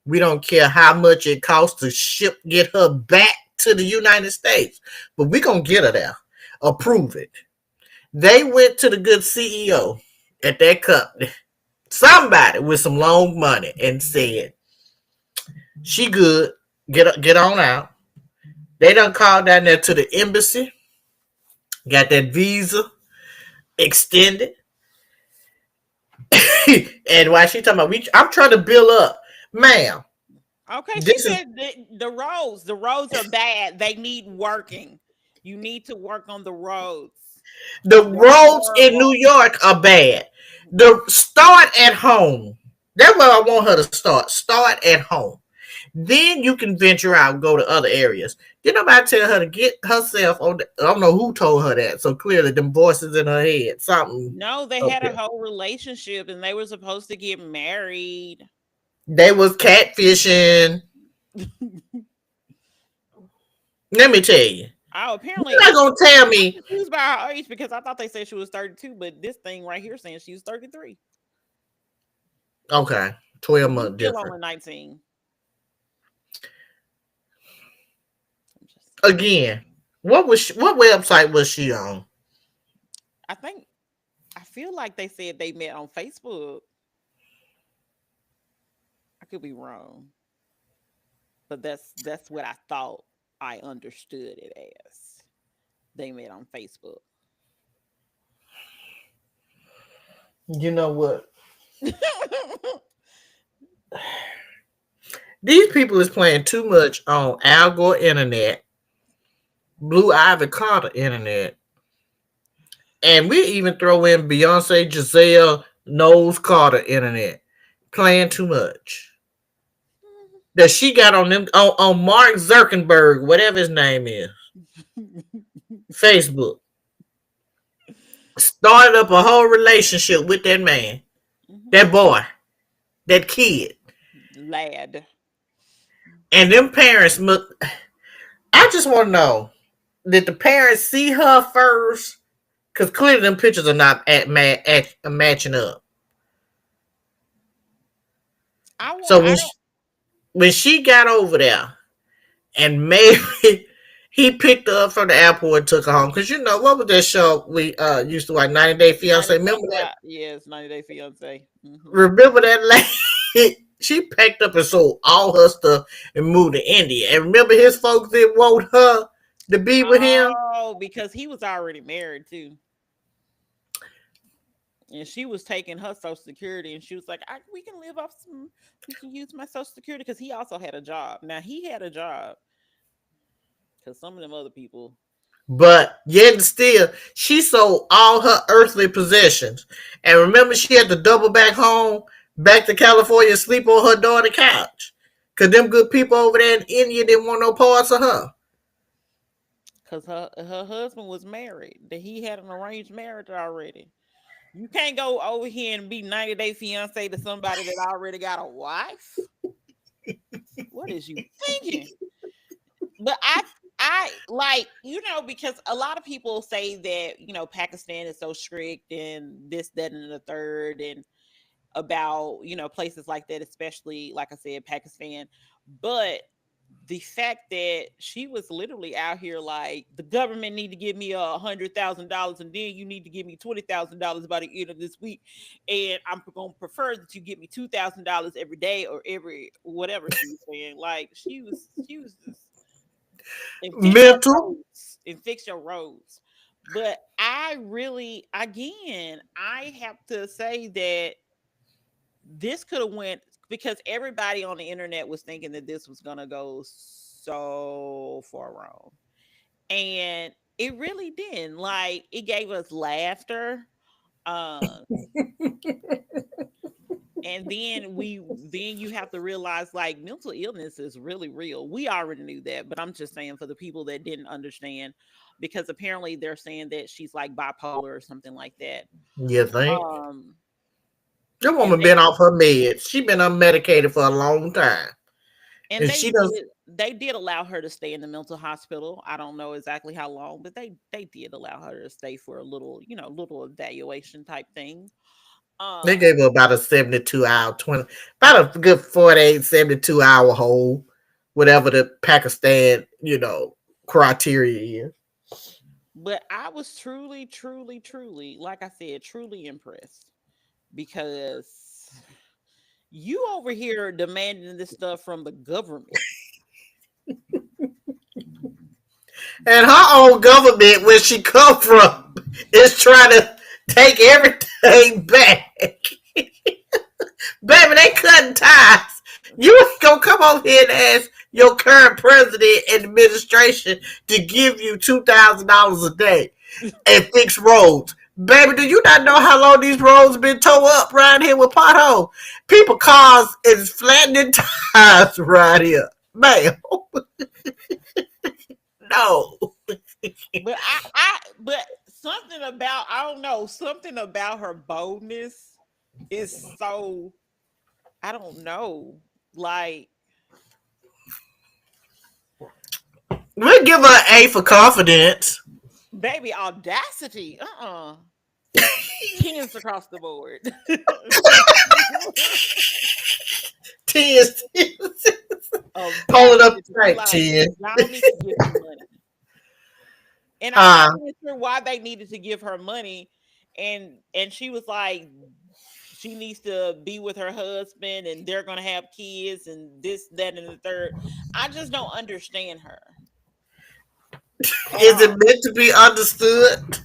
We don't care how much it costs to get her back to the United States, but we gonna get her there. Approve it. They went to the good CEO at that company, somebody with some long money, and said, she good. Get on out. They done called down there to the embassy, got that visa extended. And while she talking about, I'm trying to build up, ma'am. Okay, she This is said the roads are bad. They need working. You need to work on the roads. the They're roads in New horrible. York are bad. The start at home. That's where I want her to start. Start at home. Then you can venture out and go to other areas. Did nobody tell her to get herself on? I don't know who told her that. So clearly, them voices in her head, something No, they up had a there. whole relationship and they were supposed to get married. They was catfishing. Let me tell you. Oh, apparently You're not gonna tell I'm me. confused by her age because I thought they said she was 32, but this thing right here saying she was 33. Okay, So 12 month she's still difference. only 19. I'm just Again, what website was she on? I think I feel like they said they met on Facebook. I could be wrong, but that's what I thought I understood it as. They met on Facebook. You know what? These people is playing too much on Al Gore internet, Blue Ivy Carter internet, and we even throw in Beyonce, Giselle, Knowles Carter internet. Playing too much. That she got on them on Mark Zuckerberg, whatever his name is, Facebook. Started up a whole relationship with that man, that boy, that kid. Lad. And them parents, I just want to know, did the parents see her first? Because clearly them pictures are not matching up. I want. So I don't. when she got over there and maybe he picked her up from the airport and took her home. Because you know, what was that show we used to like, 90 Day 90 Fiance? Remember that? Yes, 90 Day Fiance. Remember that lady? She packed up and sold all her stuff and moved to India. And remember, his folks didn't want her to be with him. Oh, because he was already married too. And she was taking her social security and she was like, we can live off some, we can use my social security because he also had a job. Now he had a job because some of them other people. But yet and still, she sold all her earthly possessions. And remember, she had to double back home, back to California, sleep on her daughter's couch. Because them good people over there in India didn't want no parts of her. Because her husband was married, that he had an arranged marriage already. You can't go over here and be 90-day fiance to somebody that already got a wife. What is you thinking? But I like, because a lot of people say that, Pakistan is so strict and this, that, and the third, and about, places like that, especially, like I said, Pakistan. But the fact that she was literally out here like, the government need to give me $100,000 and then you need to give me $20,000 by the end of this week, and I'm gonna prefer that you give me $2,000 every day or every whatever she was saying. Like she was just Mental. and fix your roads. But I really, again, I have to say that this could have went, because everybody on the internet was thinking that this was gonna go so far wrong, and it really didn't. Like, it gave us laughter, um, and then you have to realize, like, mental illness is really real. We already knew that, but I'm just saying for the people that didn't understand, because apparently they're saying that she's like bipolar or something like that. You think? Um, That and woman they been off her meds. She been unmedicated for a long time. And And they she does. did allow her to stay in the mental hospital. I don't know exactly how long, but they did allow her to stay for a little, little evaluation type thing. They Um, gave her about a 72 hour, 20, about a good 48, 72 hour hold, whatever the Pakistan, criteria is. but I was truly, truly, truly, like I said, truly impressed, because you over here demanding this stuff from the government. And her own government, where she come from, is trying to take everything back. Baby, they cutting ties. You ain't gonna come over here and ask your current president and administration to give you $2,000 a day and fix roads. Baby, do you not know how long these roads been towed up right here with potholes? People cars is flattening tires right here. Man, no. But something about, I don't know, something about her boldness is so, I don't know, like, We'll give her an A for confidence. baby, audacity. Tens across the board. Tears. Hold it up Audacity. tight, Like, Tia. y'all need to give me money. And I'm not Uh, even sure why they needed to give her money. And she was like, she needs to be with her husband and they're gonna have kids and this, that, and the third. I just don't understand her at is it all. meant to be understood?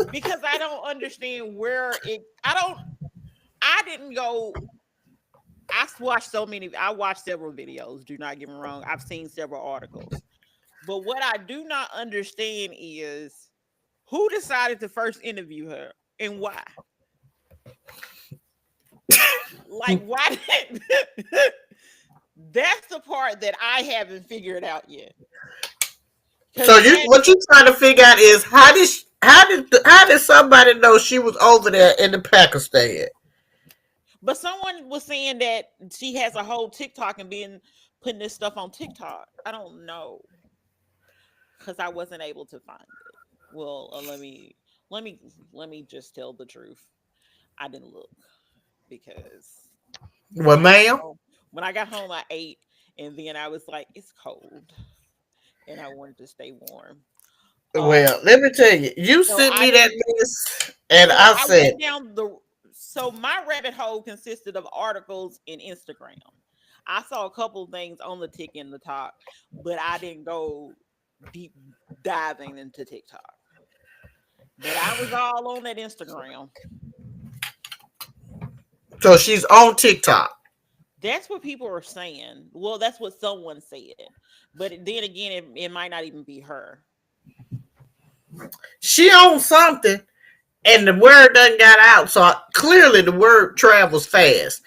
Because I don't understand where it, I didn't go. I watched several videos, do not get me wrong. I've seen several articles. But what I do not understand is who decided to first interview her and why. Like, why did that's the part that I haven't figured out yet. So Because then, what you trying to figure out is how did somebody know she was over there in the Pakistan? but someone was saying that she has a whole TikTok and being putting this stuff on TikTok. I don't know, because I wasn't able to find it. Well, let me let me just tell the truth. I didn't look, because when Well, ma'am. when I got home, I ate, and then I was like, it's cold, and I wanted to stay warm. Well, Um, let me tell you. You so sent I me that didn't. list, and So I I said, went down the. So my rabbit hole consisted of articles in Instagram. I saw a couple of things on the tick in the talk, but I didn't go deep diving into TikTok. But I was all on that Instagram. So she's on TikTok. That's what people are saying. Well, that's what someone said. But then again, it might not even be her. She owns something, and the word doesn't got out. So clearly, the word travels fast.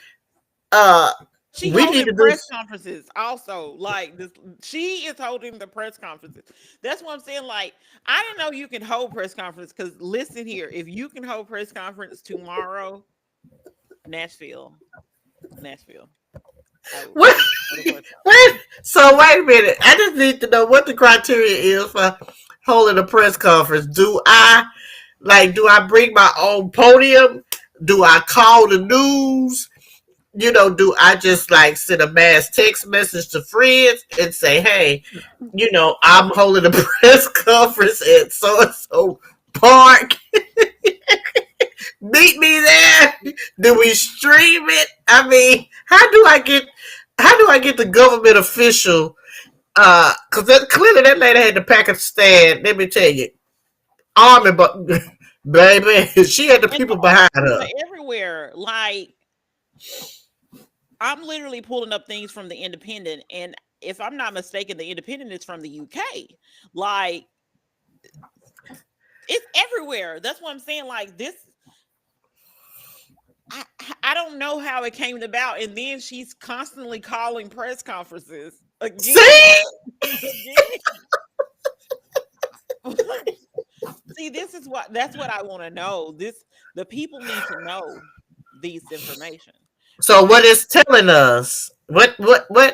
Uh, She we need holding to do. press conferences also. Like this, she is holding the press conferences. That's what I'm saying. Like, I didn't know you can hold press conference because listen here, if you can hold press conference tomorrow, Nashville, Nashville. I Wait, would go to press conference. wait. So wait a minute. I just need to know what the criteria is for holding a press conference. Do I bring my own podium? Do I call the news? Do I just like send a mass text message to friends and say, hey, I'm holding a press conference at so and so park. Meet me there. Do we stream it? I mean, how do I get the government official? Because clearly that lady had to Pakistan. Let me tell you, army, but baby, she had the And the people behind articles her. are everywhere. Like, I'm literally pulling up things from the Independent, and if I'm not mistaken, the Independent is from the UK. Like, it's everywhere. That's what I'm saying. Like this, I I don't know how it came about, and then she's constantly calling press conferences again, See, again. See, this is what I want to know. The people need to know these information so what because it's telling us, what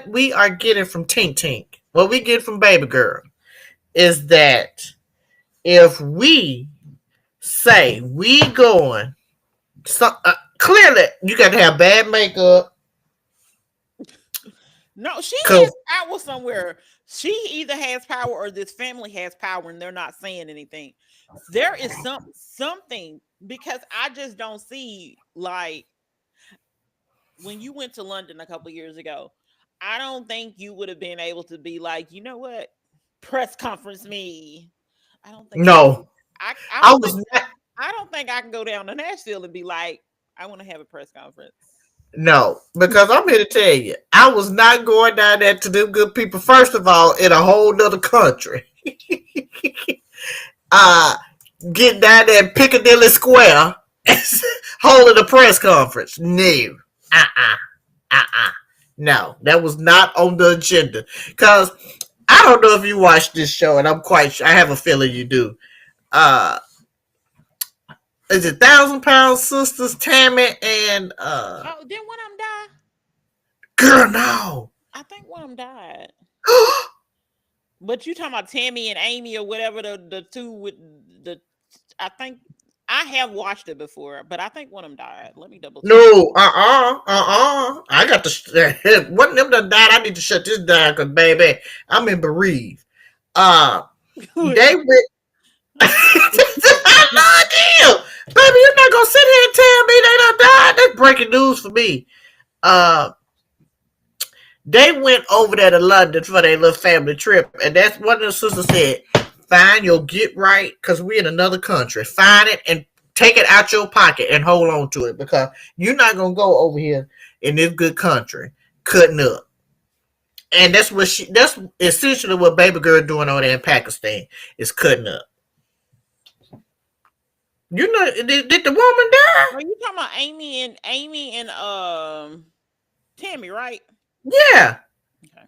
we are getting from Tink Tink, what we get from Baby Girl, is that if we say we going, clearly you got to have bad makeup. no, she has Cause power somewhere. She either has power or this family has power, and they're not saying anything. There is something because I just don't see like when you went to London a couple years ago. I don't think you would have been able to be like, you know what, press conference me. I don't think you would. no, I I don't think was not. I don't think I can go down to Nashville and be like, I want to have a press conference. No, because I'm here to tell you, I was not going down there to them good people. First of all, in a whole nother country, uh, get down there in Piccadilly Square, holding a press conference. No, uh, no, that was not on the agenda. Because I don't know if you watched this show, and I'm quite sure. I have a feeling you do. Uh, is it Thousand Pound Sisters, Tammy and Oh, didn't one of them die? girl? No. I think one of them died. But you talking about Tammy and Amy or whatever the two with the I think I have watched it before, but I think one of them died. Let me double check. No, I got to. One of them done died. I need to shut this down because, baby, I'm in bereaved. Uh, they went. I love you, baby. You're not gonna sit here and tell me they done died. That's breaking news for me. Uh, they went over there to London for their little family trip, and that's what the sister said. Find your get right, because we're in another country. Find it and take it out your pocket and hold on to it because you're not gonna go over here in this good country cutting up. And that's essentially what baby girl doing over there in Pakistan is cutting up. Did the woman die? Are you talking about Amy and Tammy, right? Yeah. Okay.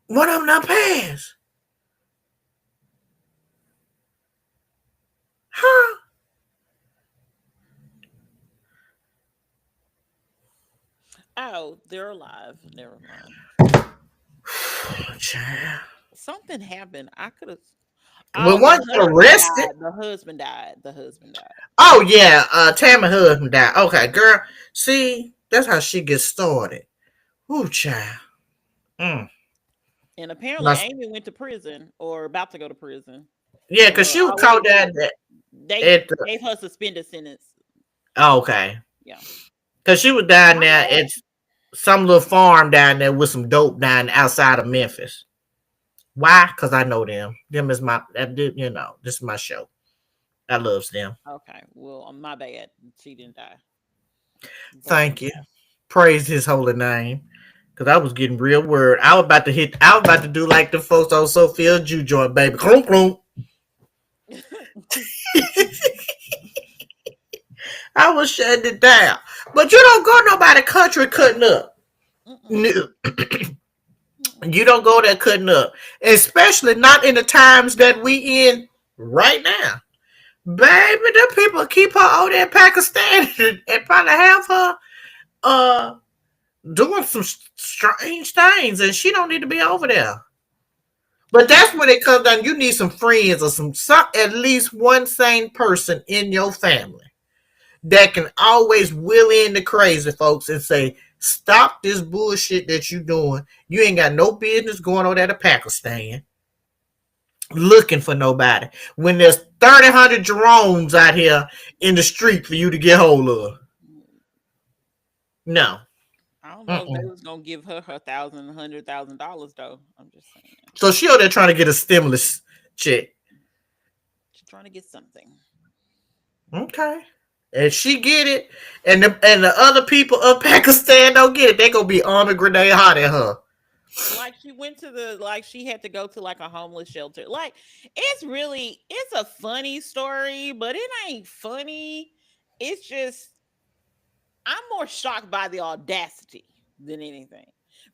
One of them not passed. Huh? Oh, they're alive. Never mind. Child. Something happened. I could have. Well, Oh, the one got husband arrested. died. The husband died. The husband died. Oh yeah, Tammy husband died. Okay, girl. See, that's how she gets started. Ooh, child. Mm. And apparently, My, Amy went to prison or about to go to prison. yeah, because Or she was oh caught wait, down they at the, gave her suspended sentence. Oh, okay. Yeah. Because she was down My there bad. at some little farm down there with some dope down outside of Memphis. Why? Because I know them. Them is my, this is my show. I loves them. Okay. Well, my bad. She didn't die. Brother Thank didn't you. Praise his holy name. Cause I was getting real worried. I was about to do like the folks on Sophia Jew joint, baby. Clunk, clunk. die. I was shutting it down. But you don't go nobody country cutting up. Mm-mm. No. Mm-mm. You don't go there cutting up. Especially not in the times that we in right now. Baby, the people keep her over there in Pakistan and probably have her uh doing some strange things and she don't need to be over there. But that's Well, when it comes down. You need some friends or some at least one sane person in your family that can always will in the crazy folks and say, "Stop this bullshit that you doing. You ain't got no business going over there to Pakistan looking for nobody when there's 300 Jeromes out here in the street for you to get hold of." No. I don't know if they Mm-mm. was gonna give her her thousand, $100,000 though. I'm just saying. So she over there trying to get a stimulus check. She's trying to get something. Okay. And she get it, and the other people of Pakistan don't get it. They gonna be army grenade hot at her. Like she went to the like she had to go to like a homeless shelter. Like it's a funny story, but it ain't funny. It's just I'm more shocked by the audacity than anything.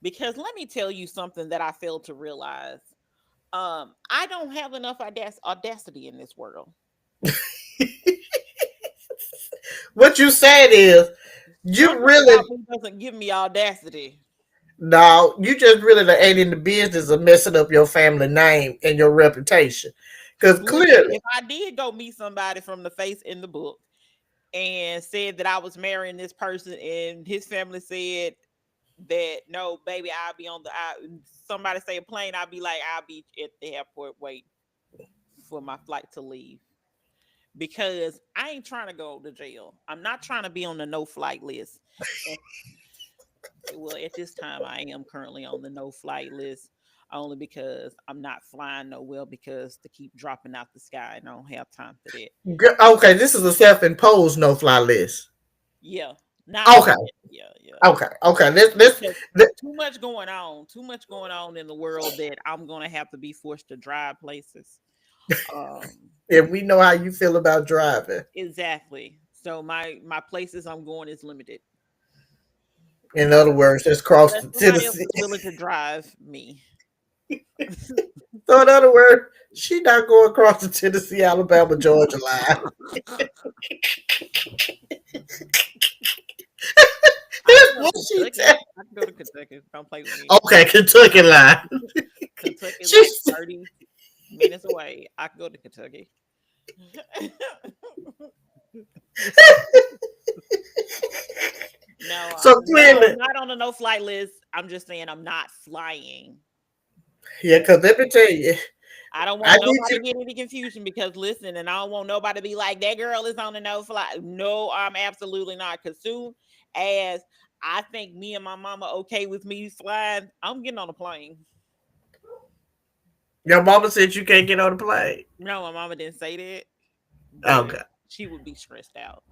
Because let me tell you something that I failed to realize. I don't have enough audacity in this world. What you saying is you Something really about me doesn't give me audacity. no, you just really ain't in the business of messing up your family name and your reputation. Cause Listen, clearly, if I did go meet somebody from the face in the book and said that I was marrying this person and his family said that no, baby, I'll be on somebody say a plane, I'll be like, I'll be at the airport waiting for my flight to leave. Because I ain't trying to go to jail. I'm not trying to be on the no flight list. And, well, at this time, I am currently on the no flight list only because I'm not flying nowhere because to keep dropping out the sky and I don't have time for that. okay, this is a self-imposed no-fly list. Yeah, not Okay, really. Yeah, yeah. okay. Because Let too much going on in the world that I'm gonna have to be forced to drive places. Um, if we know how you feel about driving. exactly. So my places I'm going is limited In other words, just cross unless the somebody else Tennessee. is willing to drive me. So in other words, she not going across the Tennessee, Alabama, Georgia line. I can That's go to what she Kentucky. said. I can go to Kentucky. Don't play with me. Okay, Kentucky line. Kentucky is She like 30 minutes away. I can go to Kentucky. so No, clearly, I'm not on the no flight list. I'm just saying I'm not flying. yeah. That's Because let me all. tell you, I don't I want need nobody you. to get any confusion because listen, and I don't want nobody to be like that girl is on the no flight. No, I'm absolutely not. Because soon as I think me and my mama okay with me flying, I'm getting on a plane. Your mama said you can't get on the plane. No, my mama didn't say that, but Okay. she would be stressed out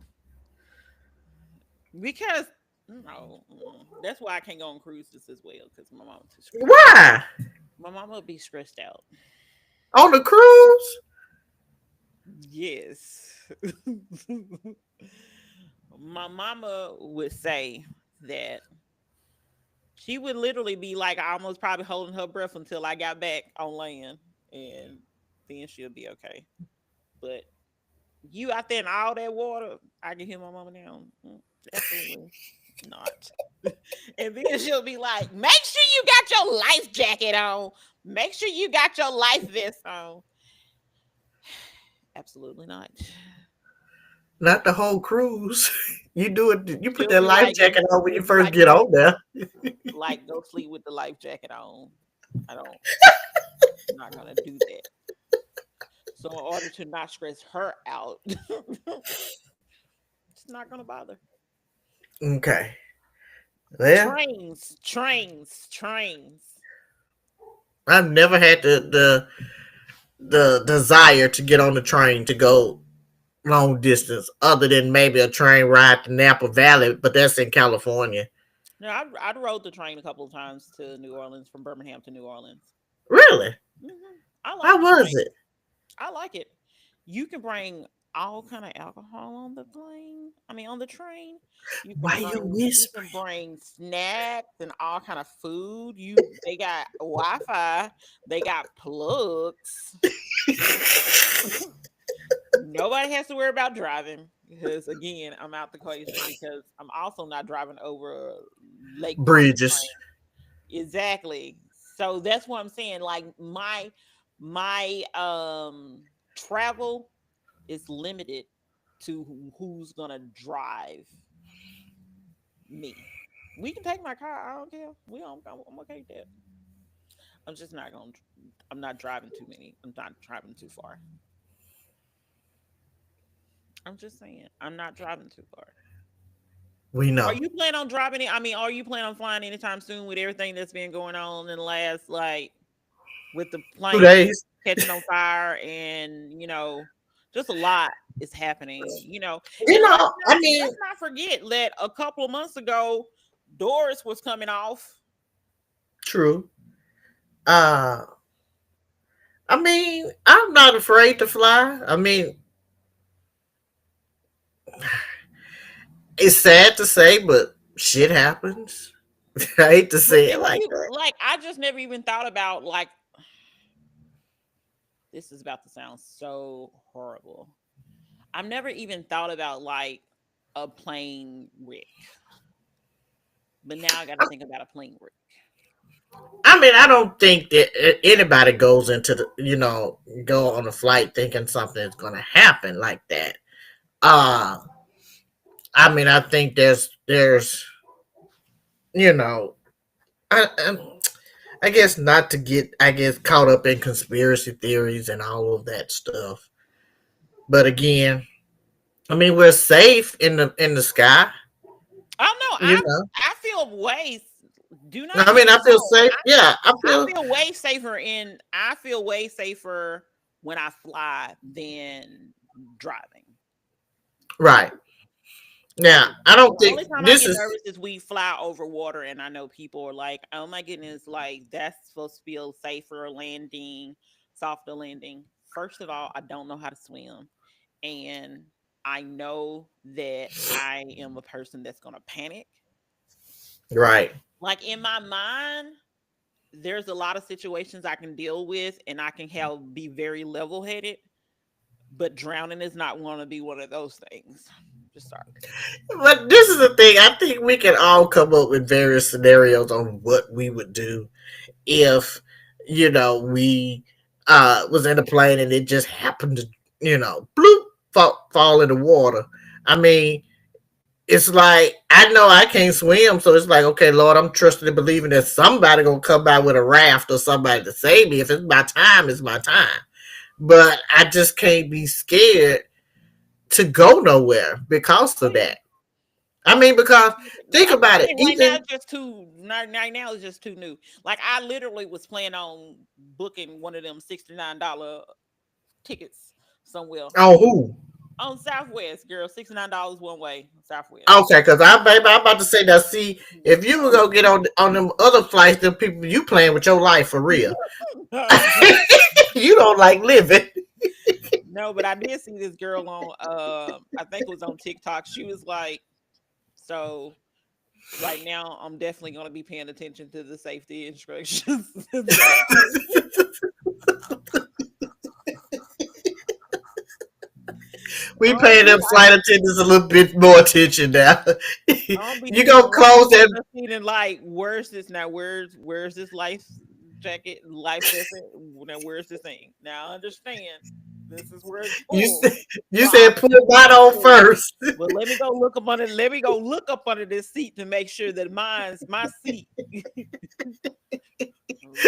because no, that's why I can't go on cruises as well because my mama too stressed. Why? My mama would be stressed out. On the cruise? Yes. My mama would say that she would literally be like almost probably holding her breath until I got back on land and then she'll be okay. But you out there in all that water, I can hear my mama now. Absolutely not. And then she'll be like, make sure you got your life jacket on. Make sure you got your life vest on. Absolutely not. Not the whole cruise. You do it. You put She'll that be life like, jacket on when you she'll be first like, get on there. go sleep with the life jacket on. I don't, I'm not gonna do that. So in order to not stress her out, it's just not gonna bother. Okay. Well, Trains. I've never had the desire to get on the train to go long distance, other than maybe a train ride to Napa Valley, but that's in California. No, I'd rode the train a couple of times to New Orleans from Birmingham to New Orleans. Really? I How like the was train. it? I like it. You can bring all kind of alcohol on the plane. I mean, on the train. Why you You whispering? can bring snacks and all kind of food. They got Wi-Fi. They got plugs. Nobody has to worry about driving because again, I'm out the equation because I'm also not driving over lakefront Bridges. train. Exactly. So that's what I'm saying. Like my travel is limited to who's gonna drive me. We can take my car. I don't care. We don't. I'm okay with that. I'm just not gonna. I'm not driving too many. I'm not driving too far. I'm just saying. I'm not driving too far. We Are know. you planning on driving it? I mean, are you planning on flying anytime soon with everything that's been going on in the last like with the 2 days. plane catching on fire and just a lot is happening, You and know, I mean, let's not forget that a couple of months ago Doris was coming off. true. Uh, I mean, I'm not afraid to fly. I mean, it's sad to say, but shit happens. I hate to But say it then like you that. like I just never even thought about like this is about to sound so horrible. I've never even thought about like a plane wreck. But now I got to think about a plane wreck. I mean, I don't think that anybody goes into go on a flight thinking something is going to happen like that. Uh, I mean, I think there's, you know, I guess not to get, I guess, caught up in conspiracy theories and all of that stuff. But again, I mean, we're safe in the sky. Oh no, You know, I feel way. Do not I get mean, I me feel wrong. safe. Yeah, I I feel feel way safer in. I feel way safer when I fly than driving. right. I Now, do. I don't The think only time I this get is nervous is we fly over water, and I know people are like, "Oh my goodness, like that's supposed to feel safer landing, softer landing." First of all, I don't know how to swim, and I know that I am a person that's gonna panic. right. Like in my mind, there's a lot of situations I can deal with, and I can have be very level headed. But drowning is not going to be one of those things. Just sorry. But this is the thing. I think we can all come up with various scenarios on what we would do if we was in a plane and it just happened to bloop fall in the water. I mean, it's like I know I can't swim, so it's like, okay, Lord, I'm trusting and believing that somebody gonna come by with a raft or somebody to save me. If it's my time, it's my time. But I just can't be scared to go nowhere because Oh of yeah. that. I mean, because think I'm just about it. saying right now Even it's just too right now it's just too new. Like I literally was planning on booking one of them $69 tickets somewhere oh who? on Southwest, girl. $69 one way Southwest. Okay, because I'm about to say that. See, if you were gonna get on them other flights, them people you playing with your life for real. You don't like living. No, but I did see this girl on I think it was on TikTok. She was like, so right now I'm definitely gonna be paying attention to the safety instructions. We I'll paying be them flight attendants a little bit more attention now. I'll be You sitting gonna right close there that? in the seat and like, where's this now? Where's this life jacket, life vest? Now where's this thing? Now I understand this is where it's You full. you So said put mine on first. well, let me go look up under this seat to make sure that my seat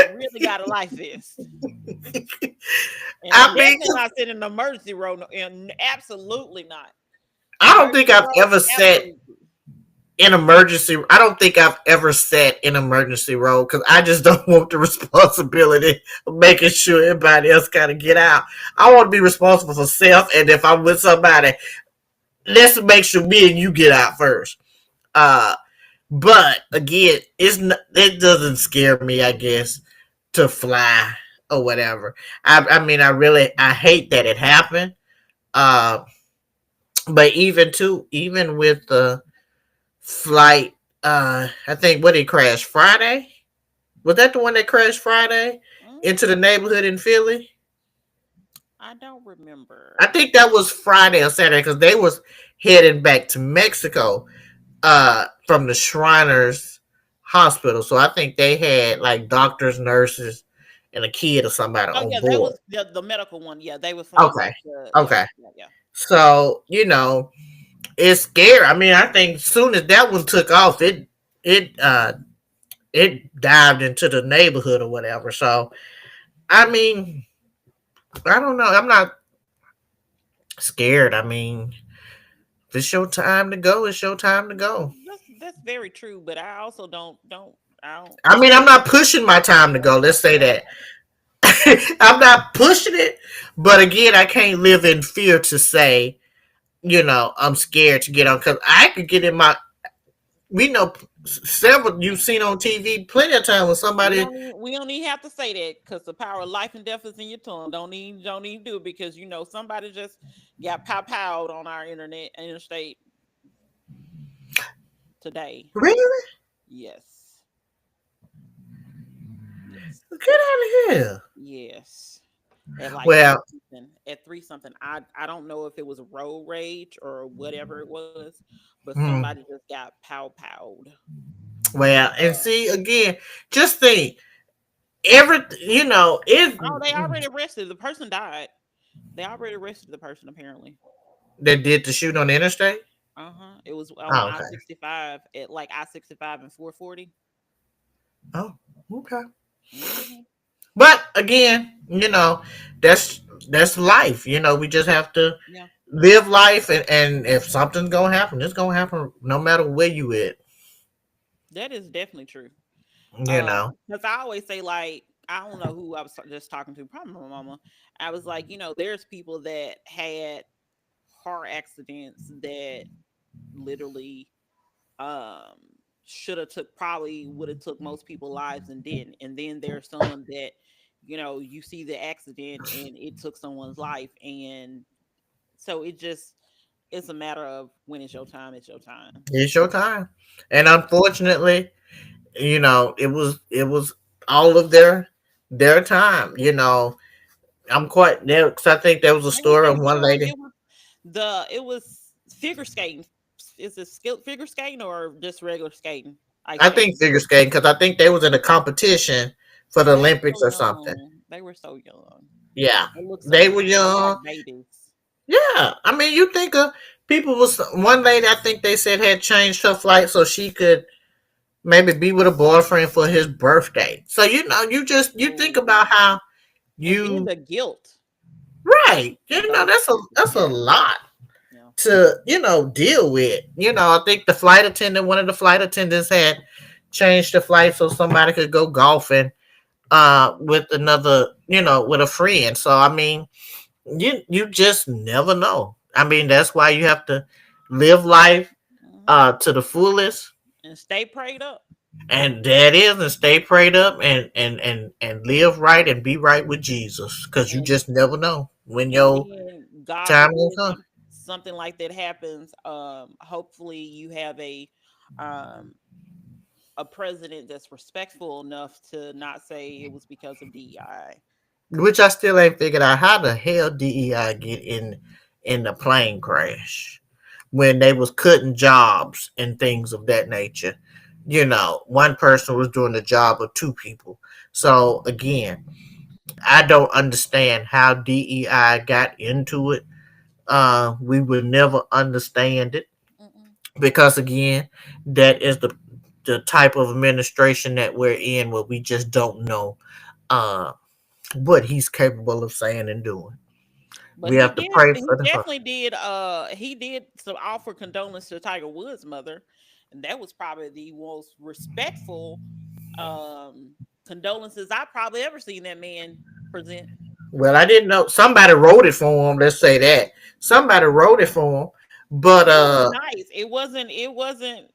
really got a life vest. And I'm I mean, definitely not sitting in the emergency row. And absolutely not. I don't think Emergency I've road, ever sat absolutely. in emergency. I don't think I've ever sat in emergency road because I just don't want the responsibility of making sure everybody else got to get out. I want to be responsible for self, and if I'm with somebody, let's make sure me and you get out first. Uh, but again, it doesn't scare me. I guess to fly or whatever. I mean, I hate that it happened. Uh, but even with the flight, I think what it crashed Friday. Was that the one that crashed Friday into the Mm, neighborhood in Philly? I don't remember. I think that was Friday or Saturday because they was heading back to Mexico from the Shriners Hospital. So I think they had like doctors, nurses, and a kid or somebody Oh on yeah, that board. was the medical one. Yeah, they were flying Okay. back to yeah, Okay. yeah, yeah. So, it's scary. I mean, I think as soon as that one took off, it it dived into the neighborhood or whatever. So, I mean, I don't know. I'm not scared. I mean, if it's your time to go, it's your time to go. That's very true, but I also don't I don't I mean, I'm not pushing my time to yeah, go. Let's say yeah. that. I'm not pushing it, but again, I can't live in fear to say, I'm scared to get on because I could get in my. We know several you've seen on TV plenty of times when somebody. We don't even have to say that because the power of life and death is in your tongue. Don't even do it because somebody just got powed on our interstate today. Really? Yes. Yes. Get out of here. Yes. At like Well, three something. I don't know if it was a road rage or whatever it was, but somebody hmm, just got powed. and Uh, see again, just think every it oh, they already arrested the person. Died. They already arrested the person apparently. that did the shoot on the interstate. Uh-huh. It was on Oh, I okay. 65 at like I-65 and 440. Oh, okay. Mm-hmm. But again, that's that's life. We just have to Yeah, live life, and if something's gonna happen, it's gonna happen no matter where you at. that is definitely true. You know, Because I always say, like, I don't know who I was just talking to, probably my mama. I was like, there's people that had car accidents that literally um should have took probably would have took most people lives and didn't. And then there's some that, you see the accident and it took someone's life. And so it's a matter of when it's your time, it's your time. it's your time, and unfortunately, it was all of their time. I'm quite there because I think there was a They were story so of one young. lady. It was figure skating. Is it skill figure skating or just regular skating? Ice I think skating. figure skating because I think they was in a competition for the They were Olympics so or something. young. They were so young. Yeah, They look so they were innocent, like young. babies. Yeah, I mean, you think of people was one lady. I think they said had changed her flight so she could maybe be with a boyfriend for his birthday. So you think about Oh, how and then you the guilt right. of those people. That's a lot Yeah. to deal with. I think one of the flight attendants had changed the flight so somebody could go golfing with another with a friend. So I mean, you just never know. I mean, that's why you have to live life Hmm. to the fullest, And stay prayed up. and that is, and stay prayed up, and live right and be right with Jesus, because you And just never know when and your then God time will forbid come. something like that happens. Hopefully you have um a president that's respectful enough to not say it was because of DEI. Which I still ain't figured out how the hell DEI get in the plane crash when they was cutting jobs and things of that nature. One person was doing the job of two people. So again, I don't understand how DEI got into it. We will never understand it Mm-mm. because again, that is the type of administration that we're in, where we just don't know uh, what he's capable of saying and doing. But We have to pray he for her. definitely did he did some offer condolence to Tiger Woods' mother, and that was probably the most respectful um condolences I probably ever seen that man present. Well, I didn't know somebody wrote it for him. Let's say that somebody wrote it for him, but It was nice. It wasn't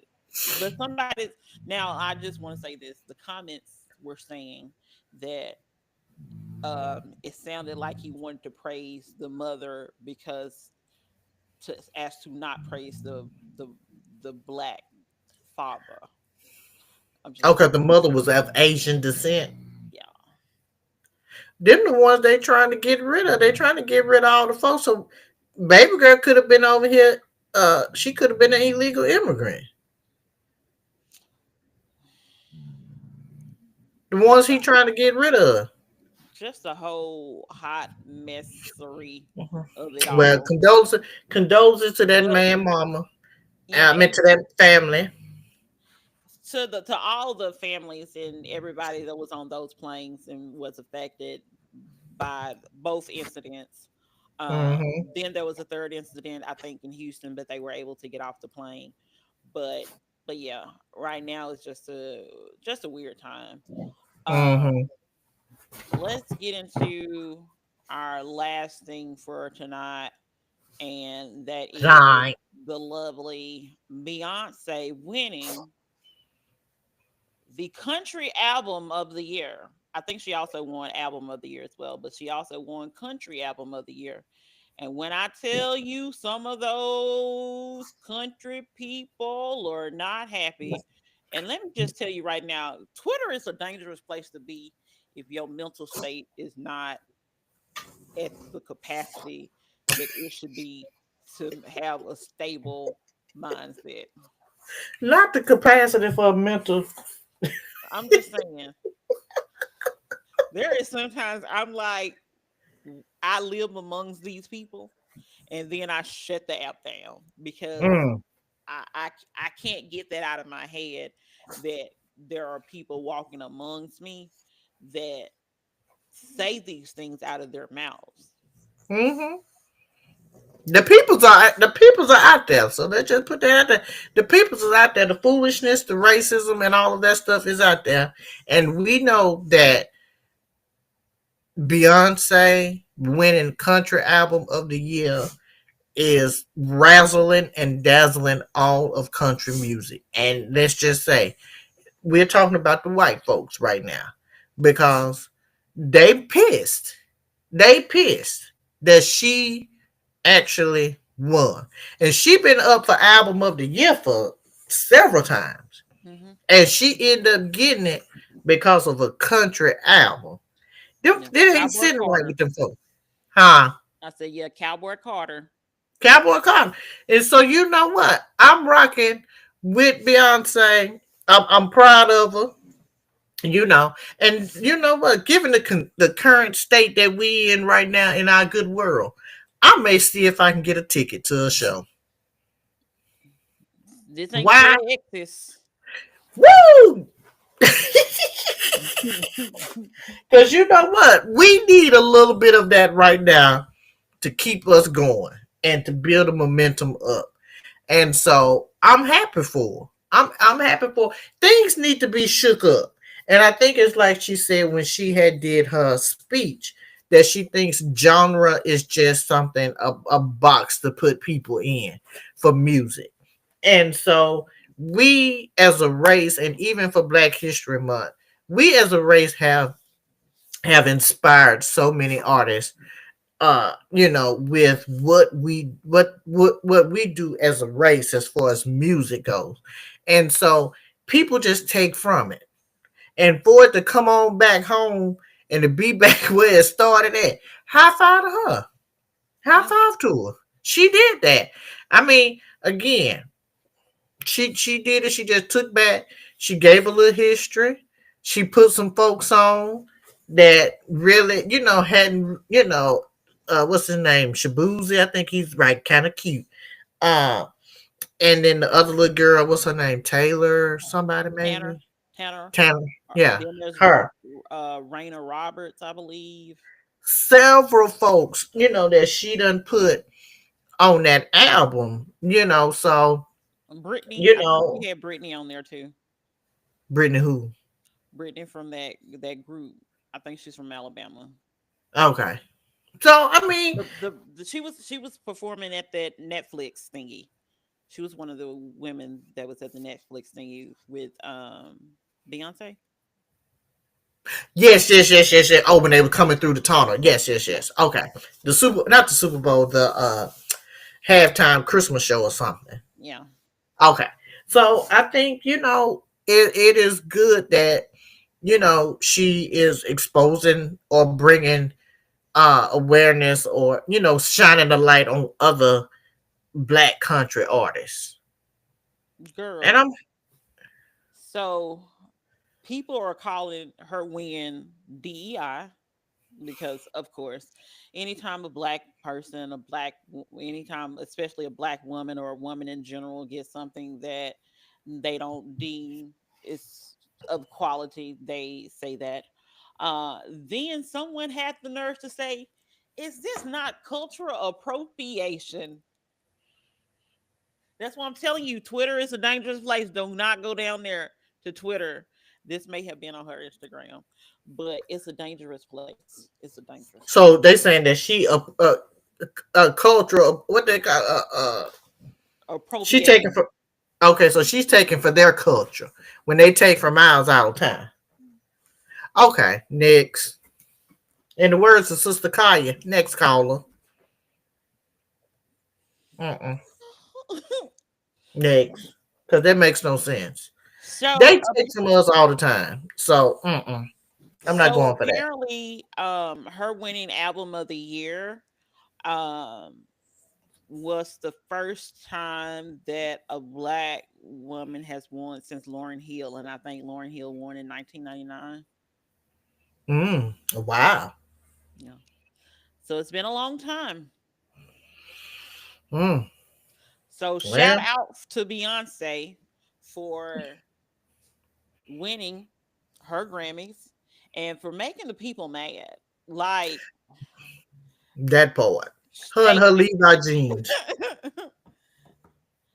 but somebody now I just want to say this. The comments were saying that it sounded like he wanted to praise the mother because to as to not praise the the black father. I'm just okay, like, the mother was of Asian descent. yeah. Them the ones they trying to get rid of. They trying to get rid of all the folks. So baby girl could have been over here. She could have been an illegal immigrant. The ones Just a he trying to get rid of. just a whole hot messery Mhm. of it Well, all. condolences to that But man, mama. yeah, I meant to that family. to all the families and everybody that was on those planes and was affected by both incidents. Hmm. Then there was a third incident, I think, in Houston, but they were able to get off the plane. But but yeah, right now it's just a weird time. Um, Hmm. let's get into our last thing for tonight, and that is Right. the lovely Beyonce winning the country album of the year. I think she also won album of the year as well, but she also won country album of the year. And when I tell you some of those country people are not happy, and let me just tell you right now, Twitter is a dangerous place to be if your mental state is not at the capacity that it should be to have a stable mindset. Not the capacity for mental. I'm just saying, there is sometimes I'm like, I live amongst these people, and then I shut the app down because Mm. I can't get that out of my head that there are people walking amongst me that say these things out of their mouths. Hmm. The peoples are out there, so let's just put that out there. The peoples is out there. The foolishness, the racism, and all of that stuff is out there, and we know that Beyonce winning country album of the year is razzling and dazzling all of country music. And let's just say we're talking about the white folks right now because they pissed. They pissed that she actually won. And she been up for album of the year for several times. Hmm. And she ended up getting it because of a country album. Yeah, They ain't Cowboy sitting right Carter. with them folks. Huh? I said, yeah, Cowboy Carter. Cowboy Cotton. And so you know what? I'm rocking with Beyonce. I'm proud of her. You know, and you know what? Given the current state that we in right now in our good world, I may see if I can get a ticket to a show. This ain't Why? for Texas. Woo! Because you know what? We need a little bit of that right now to keep us going and to build the momentum up. And so I'm happy for her. I'm happy for her. Things need to be shook up. And I think it's like she said when she had did her speech that she thinks genre is just something a box to put people in for music. And so we as a race and even for Black History Month, we as a race have inspired so many artists with what we do as a race as far as music goes. And so people just take from it. And for it to come on back home and to be back where it started at, high five to her. High Yeah. five to her. She did that. I mean, again, she did it. She just took back. She gave a little history. She put some folks on that really, hadn't, what's his name? Shabuzi. I think he's right, kind of cute. Uh, and then the other little girl, what's her name? Taylor, somebody Tanner. maybe. Tanner. Tanner. Yeah, Then there's her. Raina Roberts, I believe. several folks, that she done put on that album, so, Brittany, you I think know, she had Brittany on there too. Brittany who? Brittany from that group. I think she's from Alabama. Okay. So, I mean, The she was performing at that Netflix thingy. She was one of the women that was at the Netflix thingy with Beyonce. yes, yes, yes, yes, yes. Oh, when they were coming through the tunnel. Yes, yes, yes. Okay. Not the Super Bowl, the halftime Christmas show or something. Yeah. Okay. So I think, it is good that, she is exposing or bringing awareness, or, shining the light on other black country artists. And Girl. I'm So people are calling her win DEI because, of course, anytime a black person, anytime, especially a black woman or a woman in general, gets something that they don't deem is of quality, they say that. Then someone had the nerve to say, "Is this not cultural appropriation?" That's why I'm telling you, Twitter is a dangerous place. Do not go down there to Twitter. This may have been on her Instagram, but it's a dangerous place. It's a dangerous place. so they saying that she a cultural, what they call, she taking Appropriating. for, okay, so she's taking for their culture when they take from miles out of town. Okay, next. In the words of Sister Kaya, next caller. Mm-mm. Next. Because that makes no sense. so They take from us all the time. So, I'm not so going for that. apparently, her winning album of the year, um, was the first time that a black woman has won since Lauryn Hill, and I think Lauryn Hill won in 1999. Wow. Yeah, so it's been a long time. Mm. So shout Well, out to Beyonce for winning her Grammys and for making the people mad. Like that part. Her and stay her Levi jeans.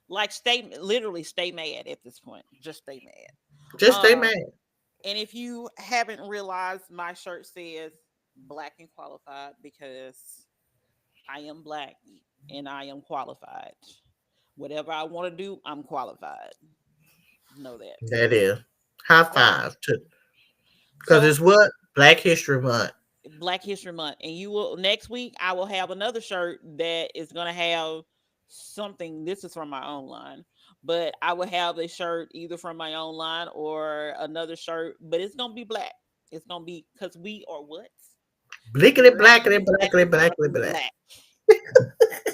like stay literally stay mad at this point. Just stay mad. Just stay Um mad. and if you haven't realized, my shirt says black and qualified because I am black and I am qualified. Whatever I want to do, I'm qualified. Know that. That is. High Um five to, because so it's what? Black History Month. Black History Month, and you will next week. I will have another shirt that is gonna have something. This is from my own line, but I will have a shirt either from my own line or another shirt, but it's gonna be black. It's gonna be because we are what? Blickety, Black, blackety, blackety, blackity, blackety, black. black.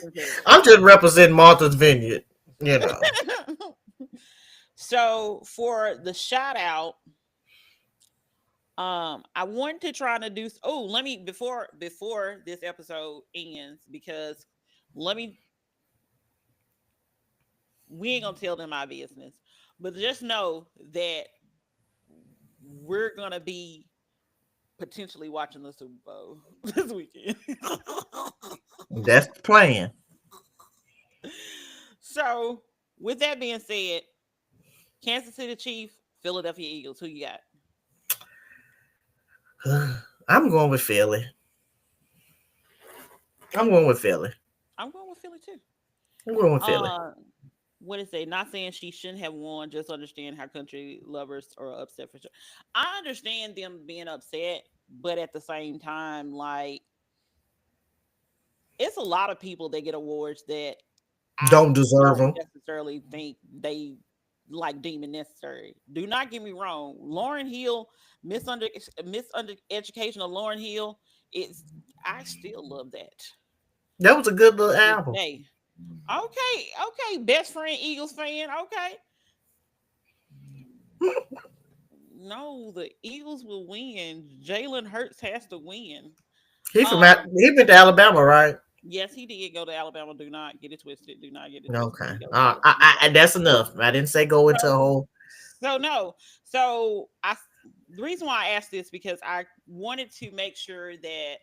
Okay. I'm just representing Martha's Vineyard, you know. So for the shout out, I wanted to try to do. Oh, let me before this episode ends because let me we ain't gonna tell them my business, but just know that we're gonna be potentially watching the Super Bowl this weekend. That's the plan. So, with that being said, Kansas City Chiefs, Philadelphia Eagles. Who you got? I'm going with Philly. I'm going with Philly. I'm going with Philly too. I'm going with Philly. Uh, what is it? Not saying she shouldn't have won. Just understand how country lovers are upset for sure. I understand them being upset, but at the same time, like it's a lot of people that get awards that I Don't deserve don't them. necessarily think they like deem it necessary. Do not get me wrong. Lauren Hill, misunder education of Lauren Hill, it's I still love that That was a good little to this album. day. Okay, okay, best friend Eagles fan. Okay, no, the Eagles will win. Jalen Hurts has to win. Um, He been to Alabama, right? yes, he did go to Alabama. Do not get it twisted. Do not get it twisted. Okay. He goes to Alabama. That's enough. I didn't say go into a So whole. So no. So I the reason why I asked this because I wanted to make sure that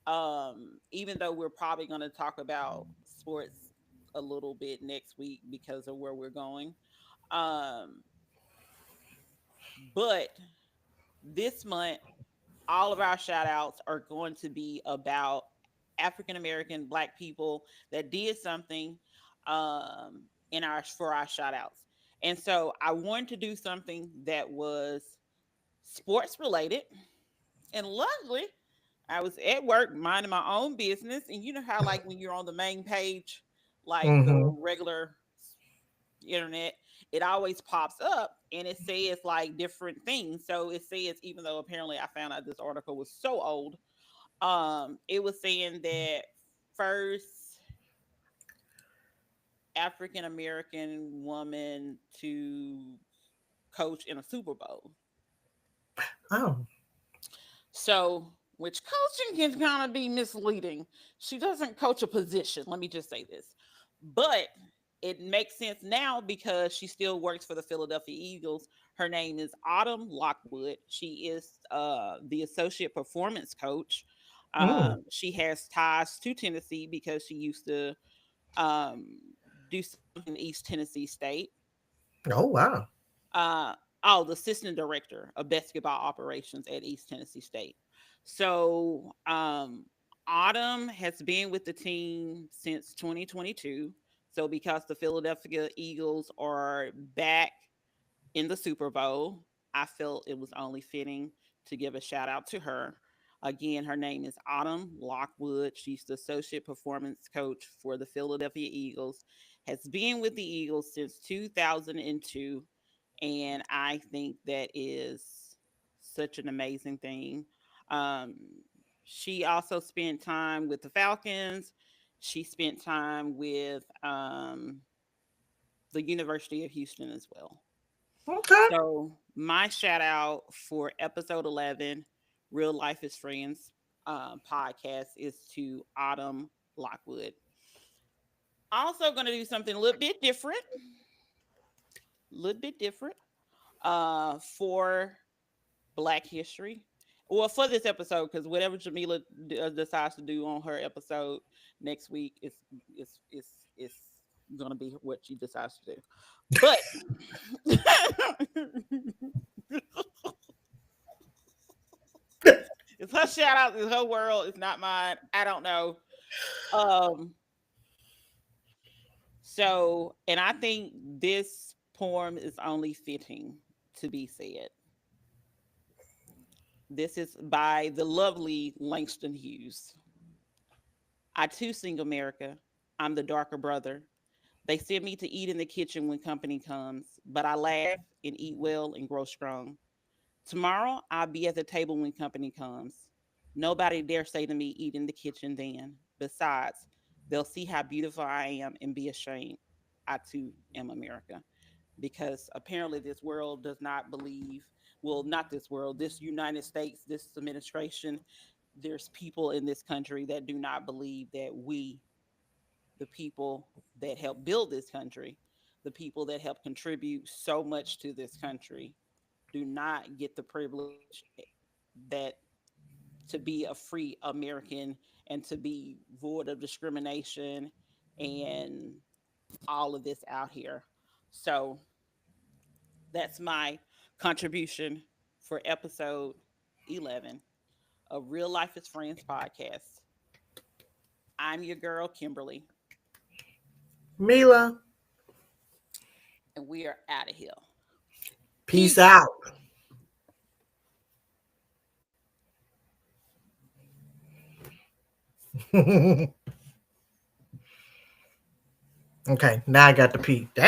Even though we're probably going to talk about sports a little bit next week because of where we're going. Um, but this month, all of our shout outs are going to be about African American Black people that did something in our for our shout outs. And so I wanted to do something that was sports related. And luckily, I was at work minding my own business. And you know how, like, when you're on the main page, like the Mm-hmm. regular internet, it always pops up and it says like different things. So it says, even though apparently I found out this article was so old, it was saying that first African American woman to coach in a Super Bowl. Oh. So, which coaching can kind of be misleading. She doesn't coach a position. Let me just say this. But it makes sense now because she still works for the Philadelphia Eagles. Her name is Autumn Lockwood. She is the associate performance coach. Mm. She has ties to Tennessee because she used to um, do something in East Tennessee State. Oh wow. uh oh, the assistant director of basketball operations at East Tennessee State. So Autumn has been with the team since 2022. So because the Philadelphia Eagles are back in the Super Bowl, I felt it was only fitting to give a shout out to her. Again, her name is Autumn Lockwood. She's the associate performance coach for the Philadelphia Eagles, has been with the Eagles since 2002. And I think that is such an amazing thing. Um, she also spent time with the Falcons. She spent time with the University of Houston as well. Okay. So my shout out for episode 11, Real Life is Friends podcast, is to Autumn Lockwood. Also going to do something a little bit different, for Black History. Well, for this episode, because whatever Jamila decides to do on her episode next week is gonna be what she decides to do. But it's her shout out, it's her world, it's not mine. I don't know. Um, and I think this poem is only fitting to be said. This is by the lovely Langston Hughes. I too sing America. I'm the darker brother. They send me to eat in the kitchen when company comes, but I laugh and eat well and grow strong. Tomorrow, I'll be at the table when company comes. Nobody dare say to me, eat in the kitchen then. Besides, they'll see how beautiful I am and be ashamed. I too am America. Because apparently, this world does not believe, well, not this world, this United States, this administration, there's people in this country that do not believe that we, the people that help build this country, the people that help contribute so much to this country, do not get the privilege that to be a free American and to be void of discrimination and all of this out here. So that's my contribution for episode 11 of Real Life is Friends podcast. I'm your girl, Kimberly, Mila, and we are out of here. peace Peace. out. Okay, now I got the pee. Dang.